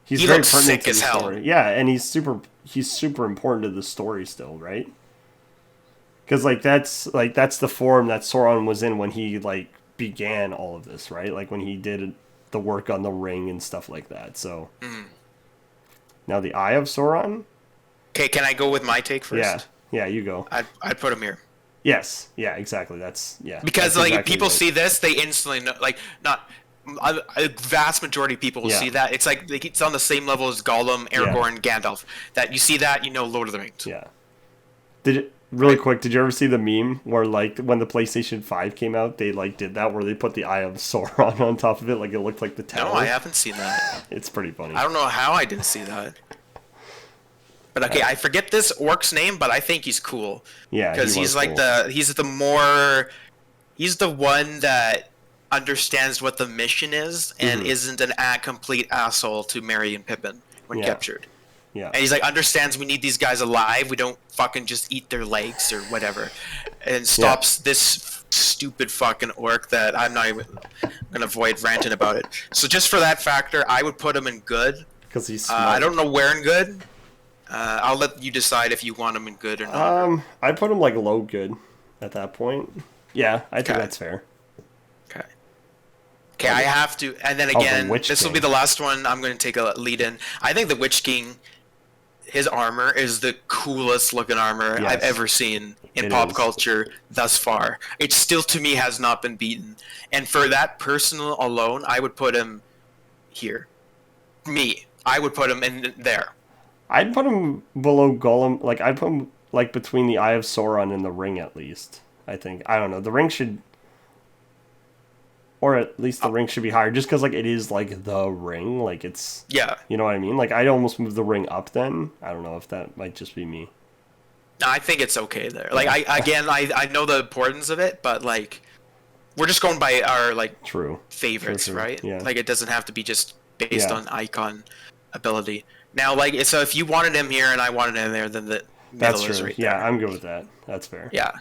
[SPEAKER 1] he's
[SPEAKER 2] he
[SPEAKER 1] very
[SPEAKER 2] looks
[SPEAKER 1] pertinent
[SPEAKER 2] sick
[SPEAKER 1] to
[SPEAKER 2] as
[SPEAKER 1] the
[SPEAKER 2] hell.
[SPEAKER 1] story. Yeah, and he's super important to the story still, right? Because that's the form that Sauron was in when he like began all of this, right? Like when he did the work on the ring and stuff like that. So
[SPEAKER 2] Mm.
[SPEAKER 1] now the Eye of Sauron,
[SPEAKER 2] Okay, can I go with my take
[SPEAKER 1] yeah,
[SPEAKER 2] first?
[SPEAKER 1] yeah, you go.
[SPEAKER 2] I'd put him here.
[SPEAKER 1] Yes, yeah, exactly.
[SPEAKER 2] Because
[SPEAKER 1] That's
[SPEAKER 2] like if
[SPEAKER 1] exactly
[SPEAKER 2] people
[SPEAKER 1] right.
[SPEAKER 2] see this, they instantly know. Like not a vast majority of people will
[SPEAKER 1] Yeah,
[SPEAKER 2] see that. It's like it's on the same level as Gollum,
[SPEAKER 1] yeah,
[SPEAKER 2] Aragorn, Gandalf. That you see that, you know Lord of the Rings,
[SPEAKER 1] yeah. Did it really
[SPEAKER 2] right?
[SPEAKER 1] quick? Did you ever see the meme where like when the PlayStation 5 came out, they like did that where they put the Eye of Sauron on top of it, like it looked like the
[SPEAKER 2] No, I
[SPEAKER 1] tower.
[SPEAKER 2] haven't seen that.
[SPEAKER 1] It's pretty funny.
[SPEAKER 2] I don't know how I didn't see that. But okay, I forget this orc's name, but I think he's cool
[SPEAKER 1] Yeah, he
[SPEAKER 2] because
[SPEAKER 1] was
[SPEAKER 2] he's like
[SPEAKER 1] cool.
[SPEAKER 2] he's the one that understands what the mission is and
[SPEAKER 1] Hmm.
[SPEAKER 2] isn't an complete asshole to Merry and Pippin when
[SPEAKER 1] Yeah,
[SPEAKER 2] captured.
[SPEAKER 1] yeah,
[SPEAKER 2] And he's like understands we need these guys alive. We don't fucking just eat their legs or whatever, and
[SPEAKER 1] yeah.
[SPEAKER 2] stops this stupid fucking orc that I'm not even gonna avoid ranting about it. So just for that factor, I would put him in good.
[SPEAKER 1] Because he's
[SPEAKER 2] I
[SPEAKER 1] smart.
[SPEAKER 2] don't know where in good. I'll let you decide if you want him in good or not. Or
[SPEAKER 1] I put him like low good at that point. Yeah, I think
[SPEAKER 2] okay,
[SPEAKER 1] that's fair.
[SPEAKER 2] okay, okay.
[SPEAKER 1] Oh,
[SPEAKER 2] I have to, and then
[SPEAKER 1] oh, the
[SPEAKER 2] again,
[SPEAKER 1] Witch
[SPEAKER 2] this will be
[SPEAKER 1] King.
[SPEAKER 2] the last one. I'm going to take a lead in. I think the Witch King, his armor is the coolest looking armor I've
[SPEAKER 1] Yes,
[SPEAKER 2] ever seen in
[SPEAKER 1] it
[SPEAKER 2] pop
[SPEAKER 1] is.
[SPEAKER 2] culture thus far. It still, to me, has not been beaten. And for that personal alone, I would put him here. Me, I would put him in there.
[SPEAKER 1] I'd put him below Gollum. Like I'd put him like between the Eye of Sauron and the Ring at least. I think I don't know. The Ring should, or at least the
[SPEAKER 2] Uh,
[SPEAKER 1] Ring should be higher, just because like it is like the Ring. Like it's,
[SPEAKER 2] yeah,
[SPEAKER 1] you know what I mean. Like I'd almost move the Ring up. Then I don't know if that might just be me.
[SPEAKER 2] I think it's okay there. Like
[SPEAKER 1] Yeah,
[SPEAKER 2] I know the importance of it, but like we're just going by our like
[SPEAKER 1] true, true,
[SPEAKER 2] favorites,
[SPEAKER 1] true.
[SPEAKER 2] right?
[SPEAKER 1] Yeah,
[SPEAKER 2] Like it doesn't have to be just based
[SPEAKER 1] yeah.
[SPEAKER 2] on icon ability. Now, like so, if you wanted him here and I wanted him there, then the
[SPEAKER 1] That's
[SPEAKER 2] middle is
[SPEAKER 1] true.
[SPEAKER 2] right
[SPEAKER 1] Yeah,
[SPEAKER 2] there.
[SPEAKER 1] I'm good with that. That's fair.
[SPEAKER 2] Yeah.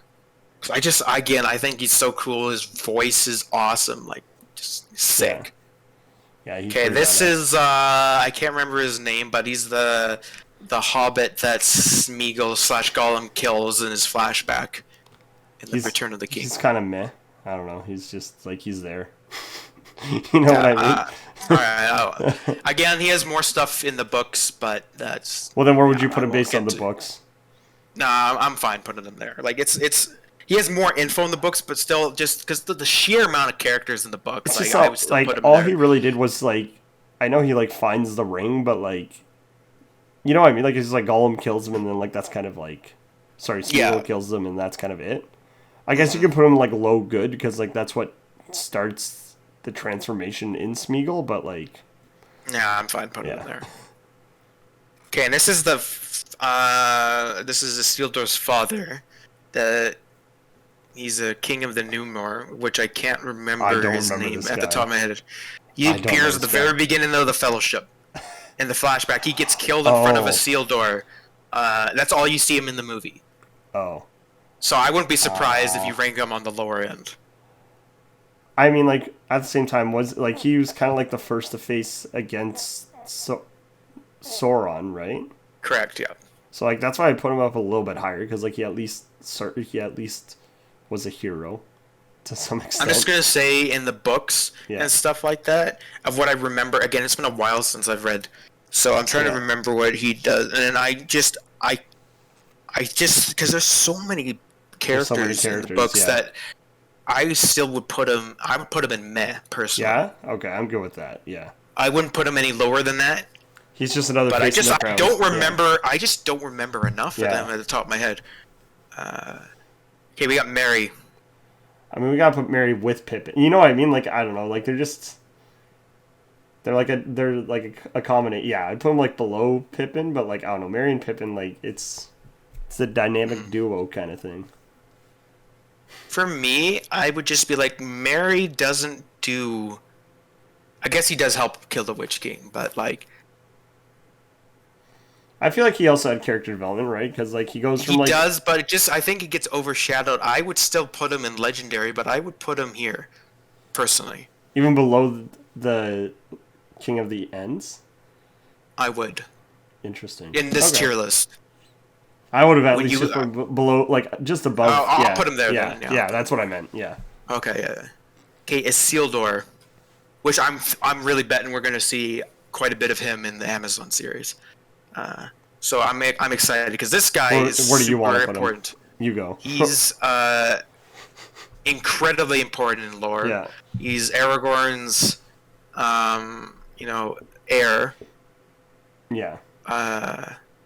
[SPEAKER 2] So I just again, I think he's so cool. His voice is awesome. Like just
[SPEAKER 1] Yeah,
[SPEAKER 2] sick.
[SPEAKER 1] yeah. He's
[SPEAKER 2] Okay,
[SPEAKER 1] pretty
[SPEAKER 2] this
[SPEAKER 1] badass.
[SPEAKER 2] is I can't remember his name, but he's the Hobbit that Smeagol slash Gollum kills in his flashback in the
[SPEAKER 1] He's
[SPEAKER 2] Return of the King.
[SPEAKER 1] he's kind of meh. I don't know. He's just like he's there. You know what
[SPEAKER 2] Yeah.
[SPEAKER 1] I mean?
[SPEAKER 2] All right. Again, he has more stuff in the books, but that's
[SPEAKER 1] Well, then where would
[SPEAKER 2] yeah,
[SPEAKER 1] you put
[SPEAKER 2] I
[SPEAKER 1] him
[SPEAKER 2] won't
[SPEAKER 1] based on
[SPEAKER 2] get
[SPEAKER 1] the
[SPEAKER 2] to.
[SPEAKER 1] books?
[SPEAKER 2] Nah, I'm fine putting him there. Like it's he has more info in the books, but still, just because the sheer amount of characters in the books,
[SPEAKER 1] It's just
[SPEAKER 2] like I would still
[SPEAKER 1] like
[SPEAKER 2] put him
[SPEAKER 1] all he
[SPEAKER 2] there.
[SPEAKER 1] really did was like, I know he like finds the ring, but like, you know what I mean? Like it's just like Gollum kills him, and then like that's kind of like, sorry,
[SPEAKER 2] Yeah.
[SPEAKER 1] Smeagol kills them, and that's kind of it. I guess you
[SPEAKER 2] Hmm.
[SPEAKER 1] can put him like low good because like that's what starts the transformation in Smeagol, but like,
[SPEAKER 2] Yeah, I'm fine putting him
[SPEAKER 1] yeah,
[SPEAKER 2] there. Okay, and this is this is the Sildor's father. The He's a king of the Numor, which I can't
[SPEAKER 1] I
[SPEAKER 2] remember
[SPEAKER 1] don't
[SPEAKER 2] his
[SPEAKER 1] remember
[SPEAKER 2] name
[SPEAKER 1] this
[SPEAKER 2] at the
[SPEAKER 1] guy.
[SPEAKER 2] top of my head. He
[SPEAKER 1] I don't know
[SPEAKER 2] appears at
[SPEAKER 1] this
[SPEAKER 2] the
[SPEAKER 1] guy.
[SPEAKER 2] very beginning of the Fellowship. In the flashback, he gets killed in front of a
[SPEAKER 1] Oh,
[SPEAKER 2] Sildore. That's all you see him in the movie.
[SPEAKER 1] oh.
[SPEAKER 2] So I wouldn't be surprised if you
[SPEAKER 1] Uh,
[SPEAKER 2] rank him on the lower end.
[SPEAKER 1] I mean, like at the same time, was like he was kind of like the first to face against Sauron, right?
[SPEAKER 2] Correct, yeah.
[SPEAKER 1] So like that's why I put him up a little bit higher because like he at least was a hero to some
[SPEAKER 2] I'm just
[SPEAKER 1] extent.
[SPEAKER 2] gonna say in the books
[SPEAKER 1] Yeah,
[SPEAKER 2] and stuff like that, of what I remember. Again, it's been a while since I've read, so I'm trying to
[SPEAKER 1] yeah.
[SPEAKER 2] remember what he does. And I just because there's so many
[SPEAKER 1] There's so many
[SPEAKER 2] characters in the
[SPEAKER 1] characters.
[SPEAKER 2] books
[SPEAKER 1] Yeah,
[SPEAKER 2] that I still would put him. I would put him in meh personally.
[SPEAKER 1] yeah. Okay, I'm good with that. Yeah,
[SPEAKER 2] I wouldn't put him any lower than that.
[SPEAKER 1] he's just another
[SPEAKER 2] But
[SPEAKER 1] face in the
[SPEAKER 2] I
[SPEAKER 1] crowd.
[SPEAKER 2] don't
[SPEAKER 1] Yeah,
[SPEAKER 2] remember. I just don't remember enough of them
[SPEAKER 1] yeah.
[SPEAKER 2] at the top of my head. Okay, we got Merry.
[SPEAKER 1] I mean, we gotta put Merry with Pippin. You know what I mean? Like, I don't know. Like, they're like a combination. Yeah, I'd put them like below Pippin, but like I don't know, Merry and Pippin, like it's a dynamic duo kind of thing.
[SPEAKER 2] For me, I would just be like, Merry doesn't do. I guess he does help kill the Witch King, but like.
[SPEAKER 1] I feel like he also had character development, right? Because like he goes from
[SPEAKER 2] He
[SPEAKER 1] like
[SPEAKER 2] does, but I think it gets overshadowed. I would still put him in Legendary, but I would put him here, personally.
[SPEAKER 1] even below the King of the Ends.
[SPEAKER 2] I would.
[SPEAKER 1] Interesting.
[SPEAKER 2] In this tier list.
[SPEAKER 1] I would have at
[SPEAKER 2] When
[SPEAKER 1] least
[SPEAKER 2] you-
[SPEAKER 1] just put below, like just above.
[SPEAKER 2] I'll put him there
[SPEAKER 1] Yeah,
[SPEAKER 2] then,
[SPEAKER 1] yeah, that's what I meant. Yeah.
[SPEAKER 2] Okay, yeah. Okay, Sildore, which I'm really betting we're gonna see quite a bit of him in the Amazon series. So I'm excited because this guy is
[SPEAKER 1] Where do you want
[SPEAKER 2] super
[SPEAKER 1] to put
[SPEAKER 2] important.
[SPEAKER 1] him? You go.
[SPEAKER 2] He's incredibly important in lore.
[SPEAKER 1] Yeah.
[SPEAKER 2] He's Aragorn's, heir.
[SPEAKER 1] Yeah.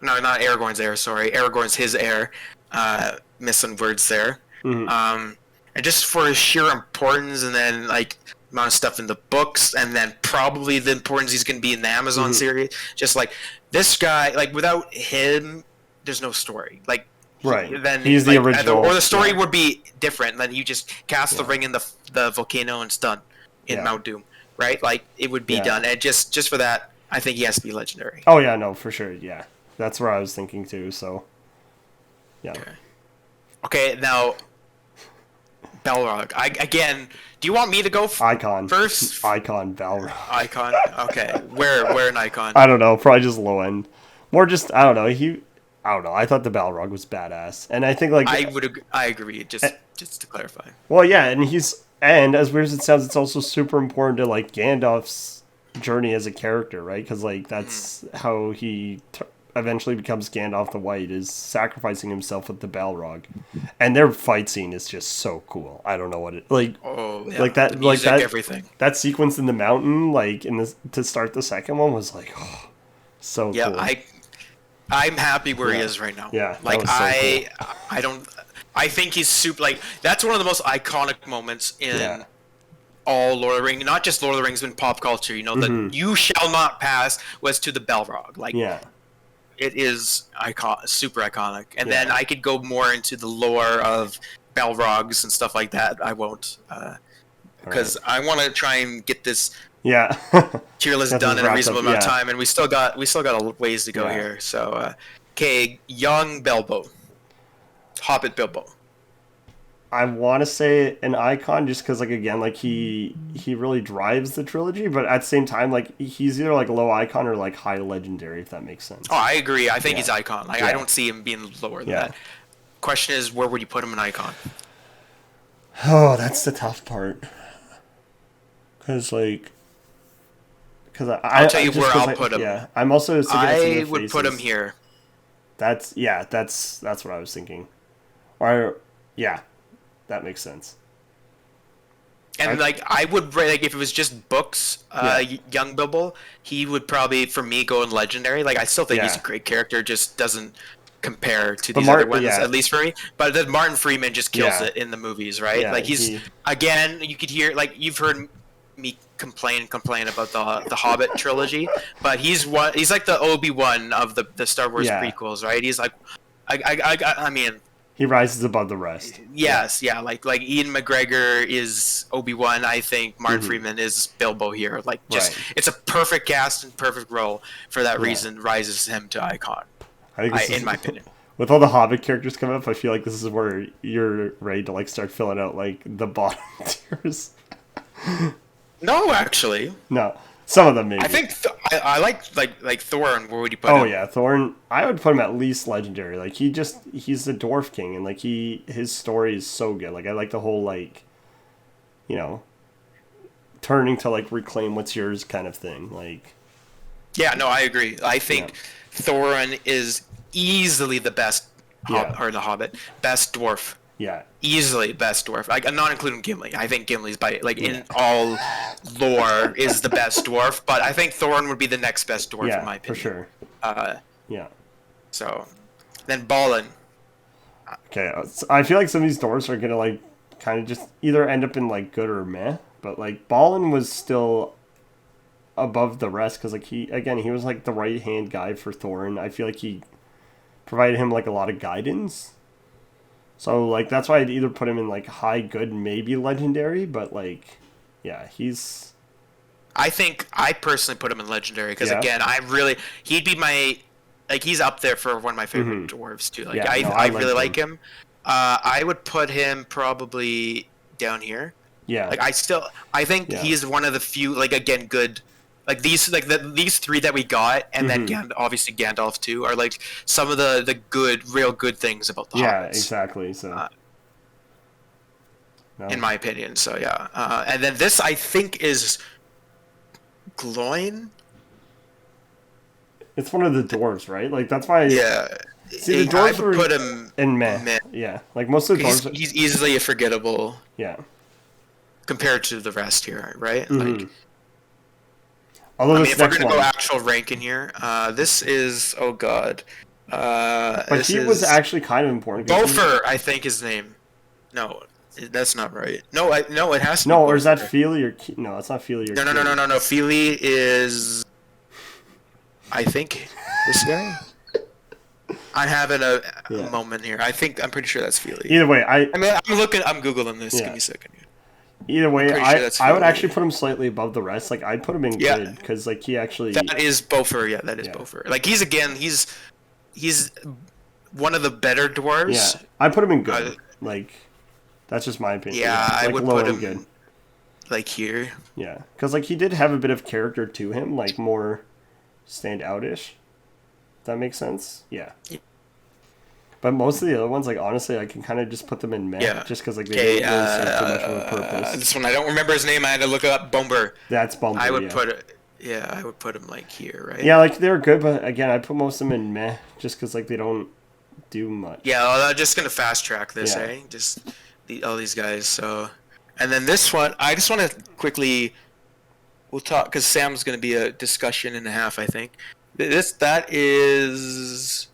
[SPEAKER 2] No, not Aragorn's heir. Sorry, Aragorn's his heir. Missing words there.
[SPEAKER 1] Mm-hmm.
[SPEAKER 2] And just for his sheer importance, and then like amount of stuff in the books, and then probably the importance he's going to be in the Amazon series. Just like this guy, like without him, there's no story. Like
[SPEAKER 1] Right.
[SPEAKER 2] Then
[SPEAKER 1] he's
[SPEAKER 2] like,
[SPEAKER 1] the original,
[SPEAKER 2] or the story would be different. Then you just cast the ring in the volcano and it's done in Mount Doom, right? Like it would be done. And just for that, I think he has to be legendary.
[SPEAKER 1] Oh yeah, no, for sure. Yeah, that's where I was thinking too. So, yeah.
[SPEAKER 2] Okay, now Balrog. Do you want me to go
[SPEAKER 1] Icon
[SPEAKER 2] first?
[SPEAKER 1] Icon Balrog.
[SPEAKER 2] Icon. Okay, where an icon?
[SPEAKER 1] I don't know. Probably just low end. More just I don't know. I don't know. I thought the Balrog was badass, and I think like
[SPEAKER 2] I agree. Just to clarify.
[SPEAKER 1] Well, yeah, and as weird as it sounds, it's also super important to like Gandalf's journey as a character, right? Because like that's how he eventually becomes Gandalf the White, is sacrificing himself with the Balrog, and their fight scene is just so cool. I don't know what it like.
[SPEAKER 2] Oh, yeah.
[SPEAKER 1] Like that,
[SPEAKER 2] the music,
[SPEAKER 1] like that,
[SPEAKER 2] everything.
[SPEAKER 1] That sequence in the mountain, like in this to start the second one, was like, so
[SPEAKER 2] yeah,
[SPEAKER 1] cool.
[SPEAKER 2] I'm happy where he is right now.
[SPEAKER 1] Yeah,
[SPEAKER 2] like
[SPEAKER 1] cool.
[SPEAKER 2] I think he's super. Like that's one of the most iconic moments in all Lord of the Rings, not just Lord of the Rings, but in pop culture. You know, the "You shall not pass" was to the Balrog. Like, it is super iconic. And then I could go more into the lore of Balrogs and stuff like that. I won't, because I want to try and get this tier list done in a reasonable amount of time, and we still got a ways to go here. So, okay, young Bilbo, Hobbit Bilbo.
[SPEAKER 1] I want to say an icon just because, like, again, like he really drives the trilogy, but at the same time, like he's either like low icon or like high legendary, if that makes sense.
[SPEAKER 2] Oh, I agree. I think he's icon. Like I don't see him being lower than that. Question is, where would you put him in icon?
[SPEAKER 1] Oh, that's the tough part. Because I'll
[SPEAKER 2] tell you where I'll put him.
[SPEAKER 1] Yeah, I'm also.
[SPEAKER 2] I would put him here.
[SPEAKER 1] That's what I was thinking. Or that makes sense.
[SPEAKER 2] And I would like if it was just books, young Bilbo, he would probably for me go in legendary. Like I still think he's a great character, just doesn't compare to these other ones, at least for me. But then Martin Freeman just kills it in the movies, right? Like again, you could hear you've heard me complain about the Hobbit trilogy, but he's like the Obi-Wan of the Star Wars prequels, right? He's like I mean,
[SPEAKER 1] he rises above the rest.
[SPEAKER 2] Yes, like Ian McGregor is Obi-Wan. I think Martin Freeman is Bilbo here. Like, it's a perfect cast and perfect role for that reason. Rises him to icon. In my opinion.
[SPEAKER 1] With all the Hobbit characters coming up, I feel like this is where you're ready to start filling out the bottom tiers.
[SPEAKER 2] No, actually.
[SPEAKER 1] No. Some of them maybe.
[SPEAKER 2] I think I like Thorin. Where would you put him?
[SPEAKER 1] Oh yeah, Thorin. I would put him at least legendary. Like he's the Dwarf King, and his story is so good. Like I like the whole turning to reclaim what's yours kind of thing. Like.
[SPEAKER 2] Yeah, no, I agree. I think Thorin is easily the best, or the Hobbit, best dwarf.
[SPEAKER 1] Yeah.
[SPEAKER 2] Easily best dwarf. I'm not including Gimli. I think Gimli's in all lore is the best dwarf, but I think Thorin would be the next best dwarf in my opinion.
[SPEAKER 1] For sure.
[SPEAKER 2] So then Balin.
[SPEAKER 1] Okay, so I feel like some of these dwarves are gonna like kind of just either end up in like good or meh. But like Balin was still above the rest because like he was like the right hand guy for Thorin. I feel like he provided him like a lot of guidance. So like that's why I'd either put him in like high good, maybe legendary. But like, yeah, he's.
[SPEAKER 2] I think I personally put him in legendary because
[SPEAKER 1] Yeah.
[SPEAKER 2] again, he'd be my like he's up there for one of my favorite dwarves too. Like
[SPEAKER 1] Yeah, no,
[SPEAKER 2] I
[SPEAKER 1] like
[SPEAKER 2] really like him. I would put him probably down here.
[SPEAKER 1] Yeah.
[SPEAKER 2] Like I think he's one of the few like again good like these three that we got and then obviously Gandalf too are like some of the good real good things about the
[SPEAKER 1] Yeah,
[SPEAKER 2] hobbits.
[SPEAKER 1] exactly. So no.
[SPEAKER 2] In my opinion. So yeah. And then this I think is Gloin.
[SPEAKER 1] It's one of the dwarves, right? Like that's why.
[SPEAKER 2] Yeah.
[SPEAKER 1] See, the dwarves
[SPEAKER 2] I would put him
[SPEAKER 1] in meh. Yeah, like most of the dwarves.
[SPEAKER 2] He's easily forgettable.
[SPEAKER 1] Yeah.
[SPEAKER 2] Compared to the rest here, right?
[SPEAKER 1] Mm-hmm.
[SPEAKER 2] Like,
[SPEAKER 1] although
[SPEAKER 2] I mean,
[SPEAKER 1] this
[SPEAKER 2] if we're
[SPEAKER 1] next
[SPEAKER 2] gonna
[SPEAKER 1] one,
[SPEAKER 2] go actual rank in here, this is oh god.
[SPEAKER 1] but he was actually kind of important.
[SPEAKER 2] Bofer, I think his name. No, that's not right. No, it has to.
[SPEAKER 1] No,
[SPEAKER 2] be
[SPEAKER 1] or is that
[SPEAKER 2] Bofer.
[SPEAKER 1] Feely or no? That's not Feely or.
[SPEAKER 2] No. Feely is. I think this guy. I'm having a moment here. I'm pretty sure that's Feely.
[SPEAKER 1] Either way,
[SPEAKER 2] I'm googling this.
[SPEAKER 1] Yeah.
[SPEAKER 2] Give me a second.
[SPEAKER 1] Either way,
[SPEAKER 2] Sure
[SPEAKER 1] I would actually put him slightly above the rest. Like I'd put him in good because like he actually.
[SPEAKER 2] That is Bofer. Yeah, that is Bofer. Like he's one of the better dwarves.
[SPEAKER 1] Yeah, I put him in good. Like that's just my opinion.
[SPEAKER 2] Yeah,
[SPEAKER 1] like,
[SPEAKER 2] I would
[SPEAKER 1] low
[SPEAKER 2] put
[SPEAKER 1] and
[SPEAKER 2] him
[SPEAKER 1] good.
[SPEAKER 2] Like here.
[SPEAKER 1] Yeah, because like he did have a bit of character to him, like more stand out-ish. That makes sense. Yeah. But most of the other ones, like honestly, I can kind of just put them in meh, just because like they don't really serve too much of a purpose.
[SPEAKER 2] This one I don't remember his name. I had to look it up. Bomber.
[SPEAKER 1] That's Bumper.
[SPEAKER 2] I would put it. Yeah, I would put him like here, right?
[SPEAKER 1] Yeah, like they're good, but again, I put most of them in meh, just because like they don't do much.
[SPEAKER 2] Yeah, well, I'm just gonna fast track this, Just all these guys. So, and then this one, I just want to quickly. We'll talk because Sam's gonna be a discussion and a half, I think. That is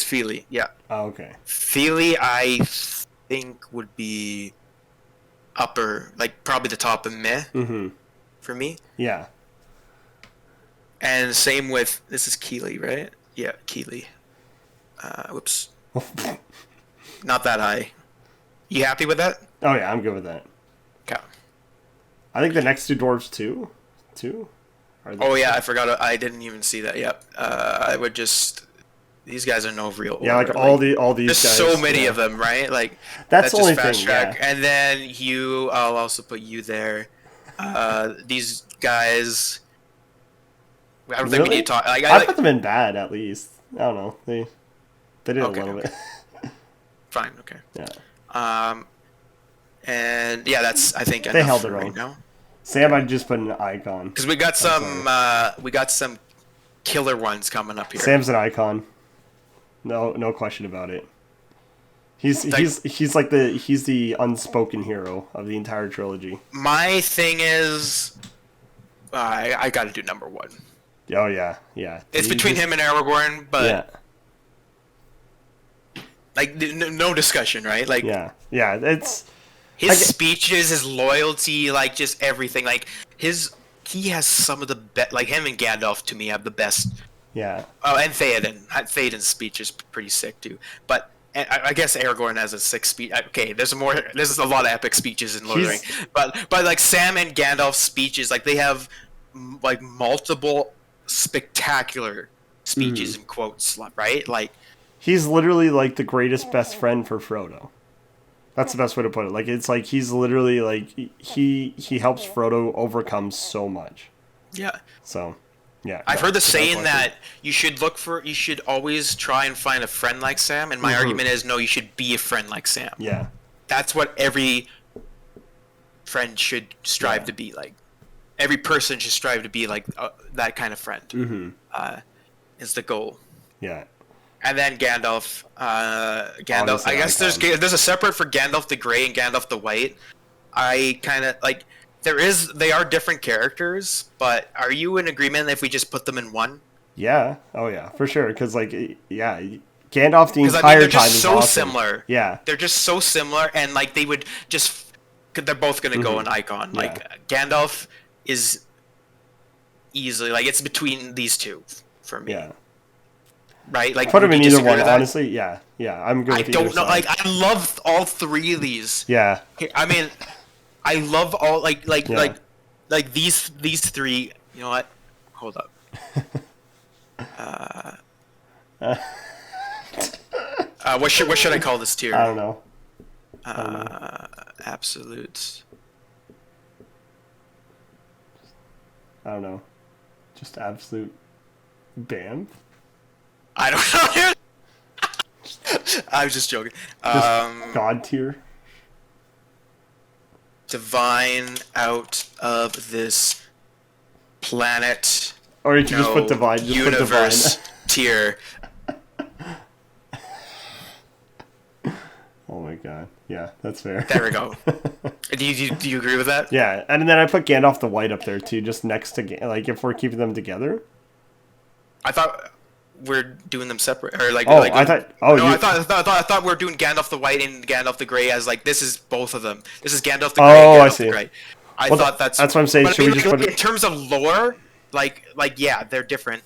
[SPEAKER 2] Feely. Yeah.
[SPEAKER 1] Oh, okay.
[SPEAKER 2] Feely, I think would be upper, like probably the top of meh for me.
[SPEAKER 1] Yeah.
[SPEAKER 2] And same with this is Keely, right? Yeah, Keely. Whoops. Not that high. You happy with that?
[SPEAKER 1] Oh yeah, I'm good with that.
[SPEAKER 2] Okay.
[SPEAKER 1] I think the next two dwarves too.
[SPEAKER 2] Oh yeah, I forgot. I didn't even see that. Yep. I would just. These guys are no real.
[SPEAKER 1] Yeah,
[SPEAKER 2] order.
[SPEAKER 1] like all these
[SPEAKER 2] there's
[SPEAKER 1] guys.
[SPEAKER 2] There's so many of them, right? Like
[SPEAKER 1] that's the only
[SPEAKER 2] just fast
[SPEAKER 1] thing.
[SPEAKER 2] track.
[SPEAKER 1] Yeah.
[SPEAKER 2] And then I'll also put you there. These guys. I don't think we need to talk. Like,
[SPEAKER 1] I put them in bad at least. I don't know. They did a little bit.
[SPEAKER 2] Fine. Okay.
[SPEAKER 1] Yeah.
[SPEAKER 2] And yeah, that's I think
[SPEAKER 1] they held their
[SPEAKER 2] right
[SPEAKER 1] own.
[SPEAKER 2] now.
[SPEAKER 1] Sam, I'd just put an icon
[SPEAKER 2] because we got some killer ones coming up here.
[SPEAKER 1] Sam's an icon. No question about it. He's like the unspoken hero of the entire trilogy.
[SPEAKER 2] My thing is, I got to do number one.
[SPEAKER 1] Oh yeah.
[SPEAKER 2] It's between him and Aragorn, but like no discussion, right? Like
[SPEAKER 1] yeah. It's
[SPEAKER 2] his speeches, his loyalty, like just everything. Like he has some of the best. Like him and Gandalf to me have the best.
[SPEAKER 1] Yeah.
[SPEAKER 2] Oh, and Theoden. Theoden's speech is pretty sick too. But I guess Aragorn has a sick speech. Okay, there's a lot of epic speeches in Lord of the Rings. But like Sam and Gandalf's speeches, like they have like multiple spectacular speeches and quotes, right? Like
[SPEAKER 1] he's literally like the greatest best friend for Frodo. That's the best way to put it. Like it's like he's literally like he helps Frodo overcome so much.
[SPEAKER 2] Yeah.
[SPEAKER 1] So. Yeah,
[SPEAKER 2] I've heard the saying that you should always try and find a friend like Sam, and my argument is no, you should be a friend like Sam.
[SPEAKER 1] Yeah.
[SPEAKER 2] That's what every friend should strive to be like. Every person should strive to be like that kind of friend. Is the goal.
[SPEAKER 1] Yeah.
[SPEAKER 2] And then Gandalf. Honestly, I guess there's a separate for Gandalf the Gray and Gandalf the White. I kind of like. They are different characters, but are you in agreement if we just put them in one?
[SPEAKER 1] Yeah. Oh yeah, for sure. Because like, yeah, Gandalf the
[SPEAKER 2] Because
[SPEAKER 1] entire
[SPEAKER 2] they're
[SPEAKER 1] time
[SPEAKER 2] just
[SPEAKER 1] is
[SPEAKER 2] so
[SPEAKER 1] awesome.
[SPEAKER 2] similar.
[SPEAKER 1] Yeah.
[SPEAKER 2] They're just so similar, and like they would just, they're both gonna go an icon.
[SPEAKER 1] Yeah.
[SPEAKER 2] Like Gandalf is easily like it's between these two for me.
[SPEAKER 1] Yeah.
[SPEAKER 2] Right? Like
[SPEAKER 1] Put him
[SPEAKER 2] would
[SPEAKER 1] in
[SPEAKER 2] you
[SPEAKER 1] either
[SPEAKER 2] disagree
[SPEAKER 1] one,
[SPEAKER 2] with that?
[SPEAKER 1] honestly. Yeah. Yeah. I'm good
[SPEAKER 2] I
[SPEAKER 1] with either
[SPEAKER 2] don't know.
[SPEAKER 1] side.
[SPEAKER 2] Like I love all three of these.
[SPEAKER 1] Yeah.
[SPEAKER 2] I mean, I love all
[SPEAKER 1] Yeah.
[SPEAKER 2] like these three. You know what? Hold up. What should I call this tier?
[SPEAKER 1] I don't know.
[SPEAKER 2] Absolutes.
[SPEAKER 1] I don't know. Just absolute bam.
[SPEAKER 2] I don't know. I was just joking.
[SPEAKER 1] Just God tier.
[SPEAKER 2] Divine out of this planet.
[SPEAKER 1] Or you can just put divine. Just
[SPEAKER 2] universe
[SPEAKER 1] put divine.
[SPEAKER 2] tier.
[SPEAKER 1] Oh my god. Yeah, that's fair.
[SPEAKER 2] There we go. Do you agree with that?
[SPEAKER 1] Yeah, and then I put Gandalf the White up there too, just next to like if we're keeping them together.
[SPEAKER 2] I thought we're doing them separate, or like.
[SPEAKER 1] Oh,
[SPEAKER 2] like,
[SPEAKER 1] I thought. Oh,
[SPEAKER 2] no,
[SPEAKER 1] you...
[SPEAKER 2] I thought we were doing Gandalf the White and Gandalf the Gray as like this is both of them. This is Gandalf the Gray.
[SPEAKER 1] Oh,
[SPEAKER 2] Gandalf
[SPEAKER 1] I see.
[SPEAKER 2] The Gray. I
[SPEAKER 1] Well,
[SPEAKER 2] thought that's
[SPEAKER 1] what I'm saying.
[SPEAKER 2] But
[SPEAKER 1] Should
[SPEAKER 2] I mean,
[SPEAKER 1] we just put
[SPEAKER 2] in
[SPEAKER 1] it...
[SPEAKER 2] terms of lore, like yeah, they're different.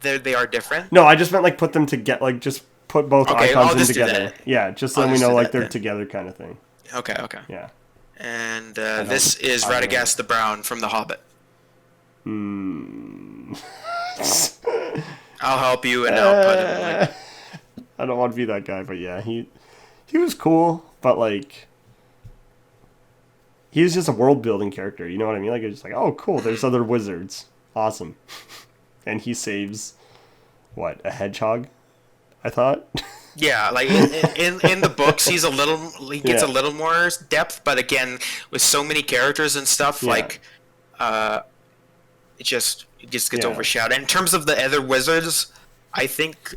[SPEAKER 2] They are different.
[SPEAKER 1] No, I just meant like put them together, like just put both
[SPEAKER 2] Okay, I'll
[SPEAKER 1] icons in
[SPEAKER 2] just do
[SPEAKER 1] together.
[SPEAKER 2] that.
[SPEAKER 1] Yeah, just so
[SPEAKER 2] I'll
[SPEAKER 1] we
[SPEAKER 2] just
[SPEAKER 1] know
[SPEAKER 2] do
[SPEAKER 1] like
[SPEAKER 2] that
[SPEAKER 1] they're
[SPEAKER 2] then.
[SPEAKER 1] together kind of thing.
[SPEAKER 2] Okay.
[SPEAKER 1] Yeah.
[SPEAKER 2] And this is Radagast the Brown from The Hobbit. I'll help you, and I'll put him. Like,
[SPEAKER 1] I don't want to be that guy, but yeah, he was cool, but like he was just a world building character. You know what I mean? Like it's just like, oh, cool. There's other wizards. Awesome. And he saves what, a hedgehog? I thought.
[SPEAKER 2] yeah, like in the books, he gets a little more depth, but again, with so many characters and stuff, like, it just gets overshadowed. And in terms of the other wizards, I think,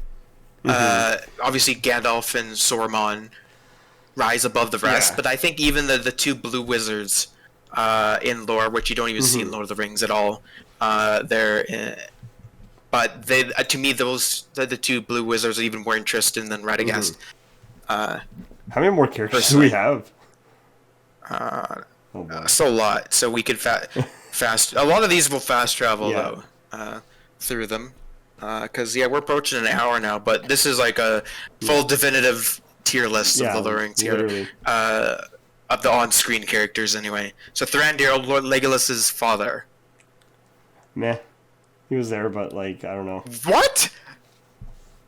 [SPEAKER 2] obviously Gandalf and Sauron rise above the rest, but I think even the two blue wizards in lore, which you don't even see in Lord of the Rings at all, but they, to me, those the two blue wizards are even more interesting than Radagast.
[SPEAKER 1] How many more characters do we have?
[SPEAKER 2] So a lot. So we could fast. A lot of these will fast travel though through them, because we're approaching an hour now. But this is like a full definitive tier list of the luring tier of the on-screen characters anyway. So Thrandir, Lord Legolas's father.
[SPEAKER 1] Meh. He was there, but like I don't know.
[SPEAKER 2] What?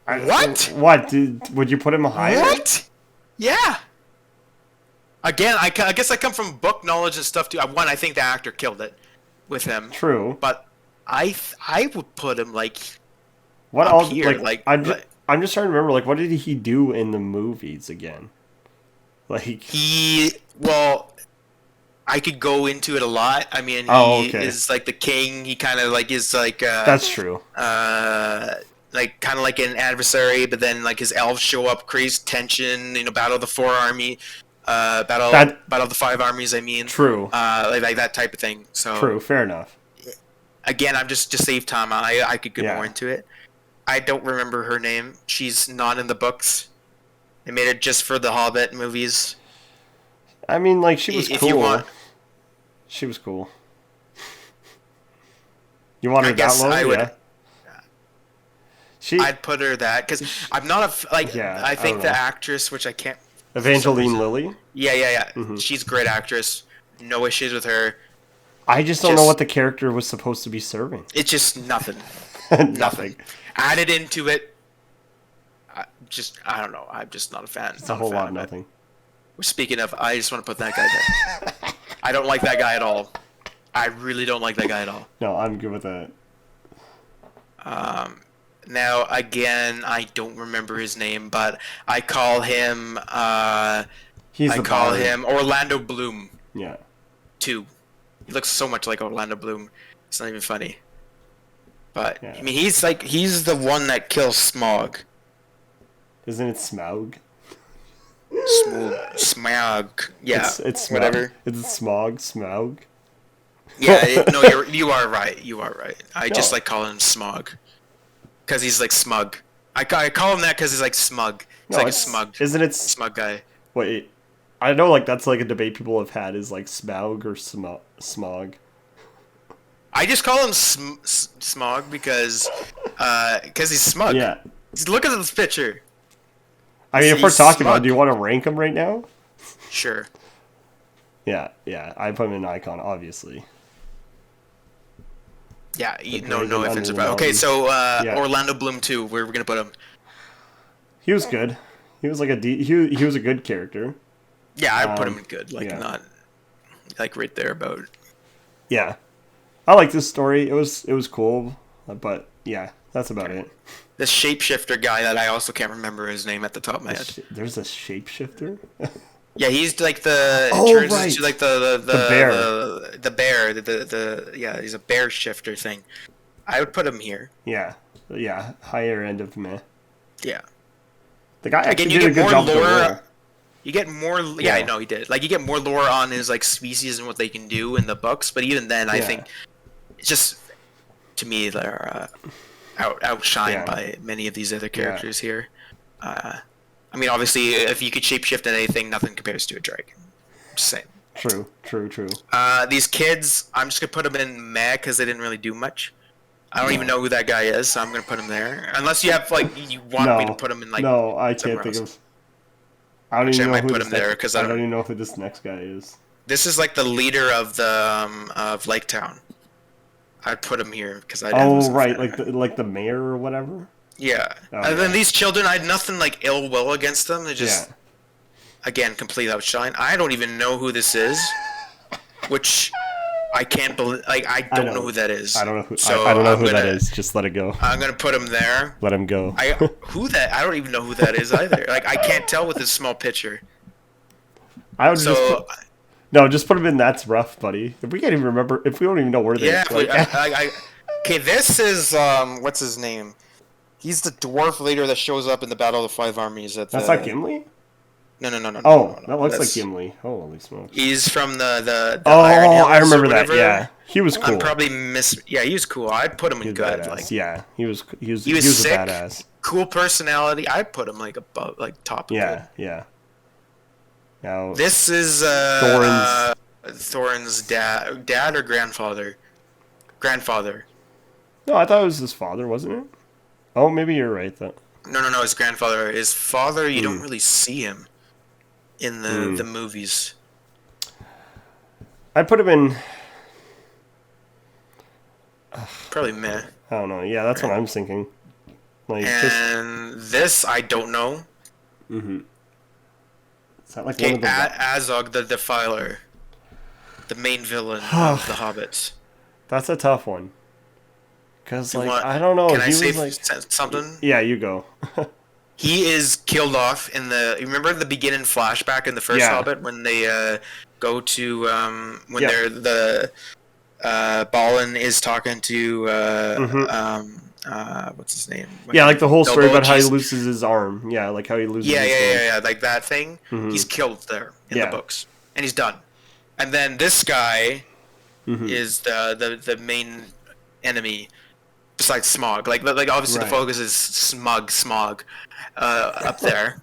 [SPEAKER 2] What?
[SPEAKER 1] What? Would you put him higher?
[SPEAKER 2] What? Yeah. Again, I guess I come from book knowledge and stuff too. I think the actor killed it with him.
[SPEAKER 1] True.
[SPEAKER 2] But I would put him like
[SPEAKER 1] what
[SPEAKER 2] up
[SPEAKER 1] else?
[SPEAKER 2] here.
[SPEAKER 1] I'm just trying to remember. Like, what did he do in the movies again? Like
[SPEAKER 2] I could go into it a lot. I mean, he is like the king. He kind of like is like.
[SPEAKER 1] That's true.
[SPEAKER 2] Like kind of like an adversary, but then like his elves show up, creates tension. You know, battle of the four army, battle of the five armies. I mean,
[SPEAKER 1] true.
[SPEAKER 2] Like that type of thing. So
[SPEAKER 1] true. Fair enough.
[SPEAKER 2] Again, I'm just to save time. I could get more into it. I don't remember her name. She's not in the books. They made it just for the Hobbit movies.
[SPEAKER 1] I mean, like she was cool.
[SPEAKER 2] You want...
[SPEAKER 1] She was cool. You want her that low?
[SPEAKER 2] I would.
[SPEAKER 1] Yeah.
[SPEAKER 2] I'd put her that because I'm not a I think the actress, which I can't.
[SPEAKER 1] Evangeline Lilly.
[SPEAKER 2] Yeah. She's a great actress. No issues with her.
[SPEAKER 1] I just don't know what the character was supposed to be serving.
[SPEAKER 2] It's just nothing.
[SPEAKER 1] Nothing.
[SPEAKER 2] Added into it. I don't know. I'm just not a fan.
[SPEAKER 1] It's a whole lot of nothing.
[SPEAKER 2] Speaking of, I just want to put that guy there. I don't like that guy at all. I really don't like that guy at all.
[SPEAKER 1] No, I'm good with that.
[SPEAKER 2] Now, again, I don't remember his name, but I call him. Him Orlando Bloom.
[SPEAKER 1] Yeah.
[SPEAKER 2] 2. He looks so much like Orlando Bloom. It's not even funny. But I mean, he's the one that kills Smaug.
[SPEAKER 1] Isn't it Smaug?
[SPEAKER 2] Smaug. Yeah.
[SPEAKER 1] It's
[SPEAKER 2] whatever.
[SPEAKER 1] It's Smaug.
[SPEAKER 2] Yeah. No, you are right. You are right. I just like calling him Smaug. Because he's like smug. I call him that because he's like smug. He's
[SPEAKER 1] No,
[SPEAKER 2] like a smug.
[SPEAKER 1] Isn't it?
[SPEAKER 2] Smug guy.
[SPEAKER 1] Wait, I know like that's like a debate people have had is like Smaug or Smog.
[SPEAKER 2] I just call him Smog because he's smug.
[SPEAKER 1] Yeah.
[SPEAKER 2] Look at this picture.
[SPEAKER 1] I mean, if we're talking about, do you want to rank him right now?
[SPEAKER 2] Sure.
[SPEAKER 1] Yeah, I put him in icon, obviously.
[SPEAKER 2] Yeah, no offense about. Okay, so Orlando Bloom 2, where we're gonna put him?
[SPEAKER 1] He was good. He was like he was a good character.
[SPEAKER 2] Yeah, I put him in good, not like right there about.
[SPEAKER 1] Yeah, I like this story. It was cool, but yeah, that's about it.
[SPEAKER 2] The shapeshifter guy that I also can't remember his name at the top of my head.
[SPEAKER 1] There's a shapeshifter.
[SPEAKER 2] Yeah, he's like the
[SPEAKER 1] turns into
[SPEAKER 2] like the
[SPEAKER 1] bear.
[SPEAKER 2] The bear. Yeah, he's a bear shifter thing. I would put him here.
[SPEAKER 1] Yeah, higher end of meh.
[SPEAKER 2] Yeah.
[SPEAKER 1] The guy actually did a good job.
[SPEAKER 2] Lore. You get more. Yeah, I know he did. Like you get more lore on his like species and what they can do in the books, but even then, I think it's just to me they're outshined by many of these other characters here. I mean, obviously, if you could shapeshift at anything, nothing compares to a dragon. Just saying.
[SPEAKER 1] True.
[SPEAKER 2] These kids, I'm just gonna put them in meh because they didn't really do much. I don't even know who that guy is, so I'm gonna put him there. Unless you have you want me to put him in like.
[SPEAKER 1] No, I can't think of. I don't even know who this
[SPEAKER 2] there because
[SPEAKER 1] I don't even know who this next guy is.
[SPEAKER 2] This is like the leader of the of Lake Town. I'd put him here because I.
[SPEAKER 1] Oh right, like the mayor or whatever.
[SPEAKER 2] Yeah, and then these children, I had nothing like ill will against them. They just, again, complete outshine. I don't even know who this is, which I can't believe. Like I don't know who that is.
[SPEAKER 1] I don't know who. So I don't know who that is. Just let it go.
[SPEAKER 2] I'm gonna put him there.
[SPEAKER 1] Let him go.
[SPEAKER 2] I don't even know who that is either. Like I can't tell with this small picture.
[SPEAKER 1] I would just put him in. That's rough, buddy. If we can't even remember, if we don't even know where they.
[SPEAKER 2] Yeah. Okay, this is what's his name? He's the dwarf leader that shows up in the Battle of the Five Armies. That's
[SPEAKER 1] not Gimli?
[SPEAKER 2] No.
[SPEAKER 1] That looks like Gimli. Holy smokes.
[SPEAKER 2] He's from the
[SPEAKER 1] Iron Hills I remember that, yeah. He was cool.
[SPEAKER 2] I'm probably Yeah, he was cool. I'd put him in good.
[SPEAKER 1] Badass. Yeah, he was sick, a badass.
[SPEAKER 2] Cool personality. I'd put him above, top.
[SPEAKER 1] Yeah. Now,
[SPEAKER 2] this is Thorin's dad or grandfather? Grandfather.
[SPEAKER 1] No, I thought it was his father, wasn't it? Oh, maybe you're right, though.
[SPEAKER 2] No, his grandfather. His father, you don't really see him in the movies.
[SPEAKER 1] I'd put him in...
[SPEAKER 2] Probably meh.
[SPEAKER 1] I don't know. Yeah, that's what I'm thinking.
[SPEAKER 2] This, I don't know.
[SPEAKER 1] Mm-hmm. Is that like one of the...
[SPEAKER 2] Azog the Defiler. The main villain of the Hobbits.
[SPEAKER 1] That's a tough one. Because, I don't know.
[SPEAKER 2] Can I say something?
[SPEAKER 1] Yeah, you go.
[SPEAKER 2] He is killed off in the... Remember the beginning flashback in the first Hobbit when they go to... when they're... The... Balin is talking to... what's his name?
[SPEAKER 1] Like the whole story about how he loses his arm. Yeah, like how he loses his arm.
[SPEAKER 2] Yeah. Like that thing. Mm-hmm. He's killed there in the books. And he's done. And then this guy is the main enemy... Besides Smog, like obviously the focus is Smog, up there,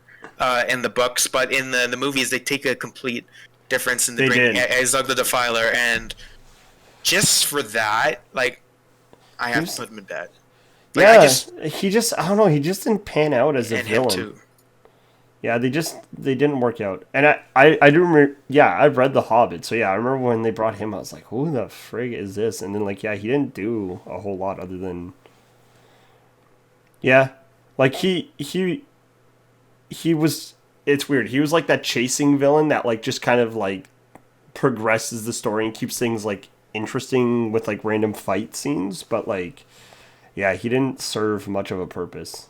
[SPEAKER 2] in the books, but in the movies they take a complete difference and they bring Azog the Defiler, and just for that, I have to put him in bed.
[SPEAKER 1] He just I don't know, he just didn't pan out as a villain. Him too. Yeah, they didn't work out, and I do remember. Yeah, I've read The Hobbit, so yeah, I remember when they brought him. I was like, "Who the frig is this?" And then he didn't do a whole lot other than. Yeah, he was. It's weird. He was like that chasing villain that just kind of progresses the story and keeps things interesting with random fight scenes, but yeah, he didn't serve much of a purpose.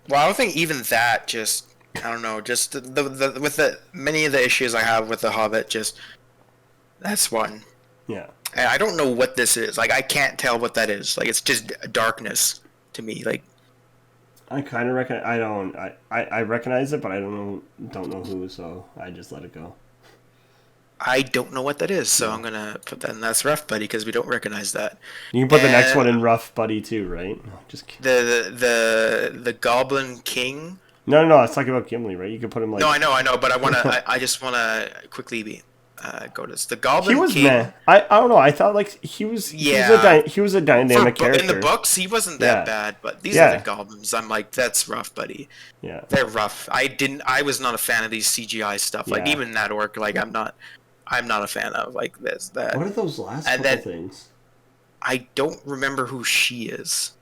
[SPEAKER 2] Well, I don't think even that. Just I don't know. Just with many of the issues I have with The Hobbit, that's one.
[SPEAKER 1] Yeah.
[SPEAKER 2] And I don't know what this is. I can't tell what that is. It's just darkness to me.
[SPEAKER 1] I kind of reckon. I don't. I recognize it, but I don't know who. So I just let it go.
[SPEAKER 2] I don't know what that is, so I'm gonna put that in. That's rough, buddy, because we don't recognize that.
[SPEAKER 1] You can put the next
[SPEAKER 2] And
[SPEAKER 1] one in rough buddy too, right? No, just kidding.
[SPEAKER 2] the Goblin King.
[SPEAKER 1] No. I was talking about Gimli, right? You could put him like.
[SPEAKER 2] No, I know, but I just wanna quickly go to this. The
[SPEAKER 1] He
[SPEAKER 2] Goblin
[SPEAKER 1] was
[SPEAKER 2] King.
[SPEAKER 1] meh. I don't know. I thought like he was.
[SPEAKER 2] Yeah.
[SPEAKER 1] He was a dynamic character
[SPEAKER 2] In the books, he wasn't that
[SPEAKER 1] Yeah.
[SPEAKER 2] bad, but these
[SPEAKER 1] Yeah.
[SPEAKER 2] other goblins, I'm like, that's rough, buddy.
[SPEAKER 1] Yeah.
[SPEAKER 2] They're rough. I was not a fan of these CGI stuff. Like
[SPEAKER 1] Yeah.
[SPEAKER 2] even that orc, like I'm not a fan of like this that.
[SPEAKER 1] What are those last
[SPEAKER 2] And
[SPEAKER 1] couple
[SPEAKER 2] then-
[SPEAKER 1] things?
[SPEAKER 2] I don't remember who she is,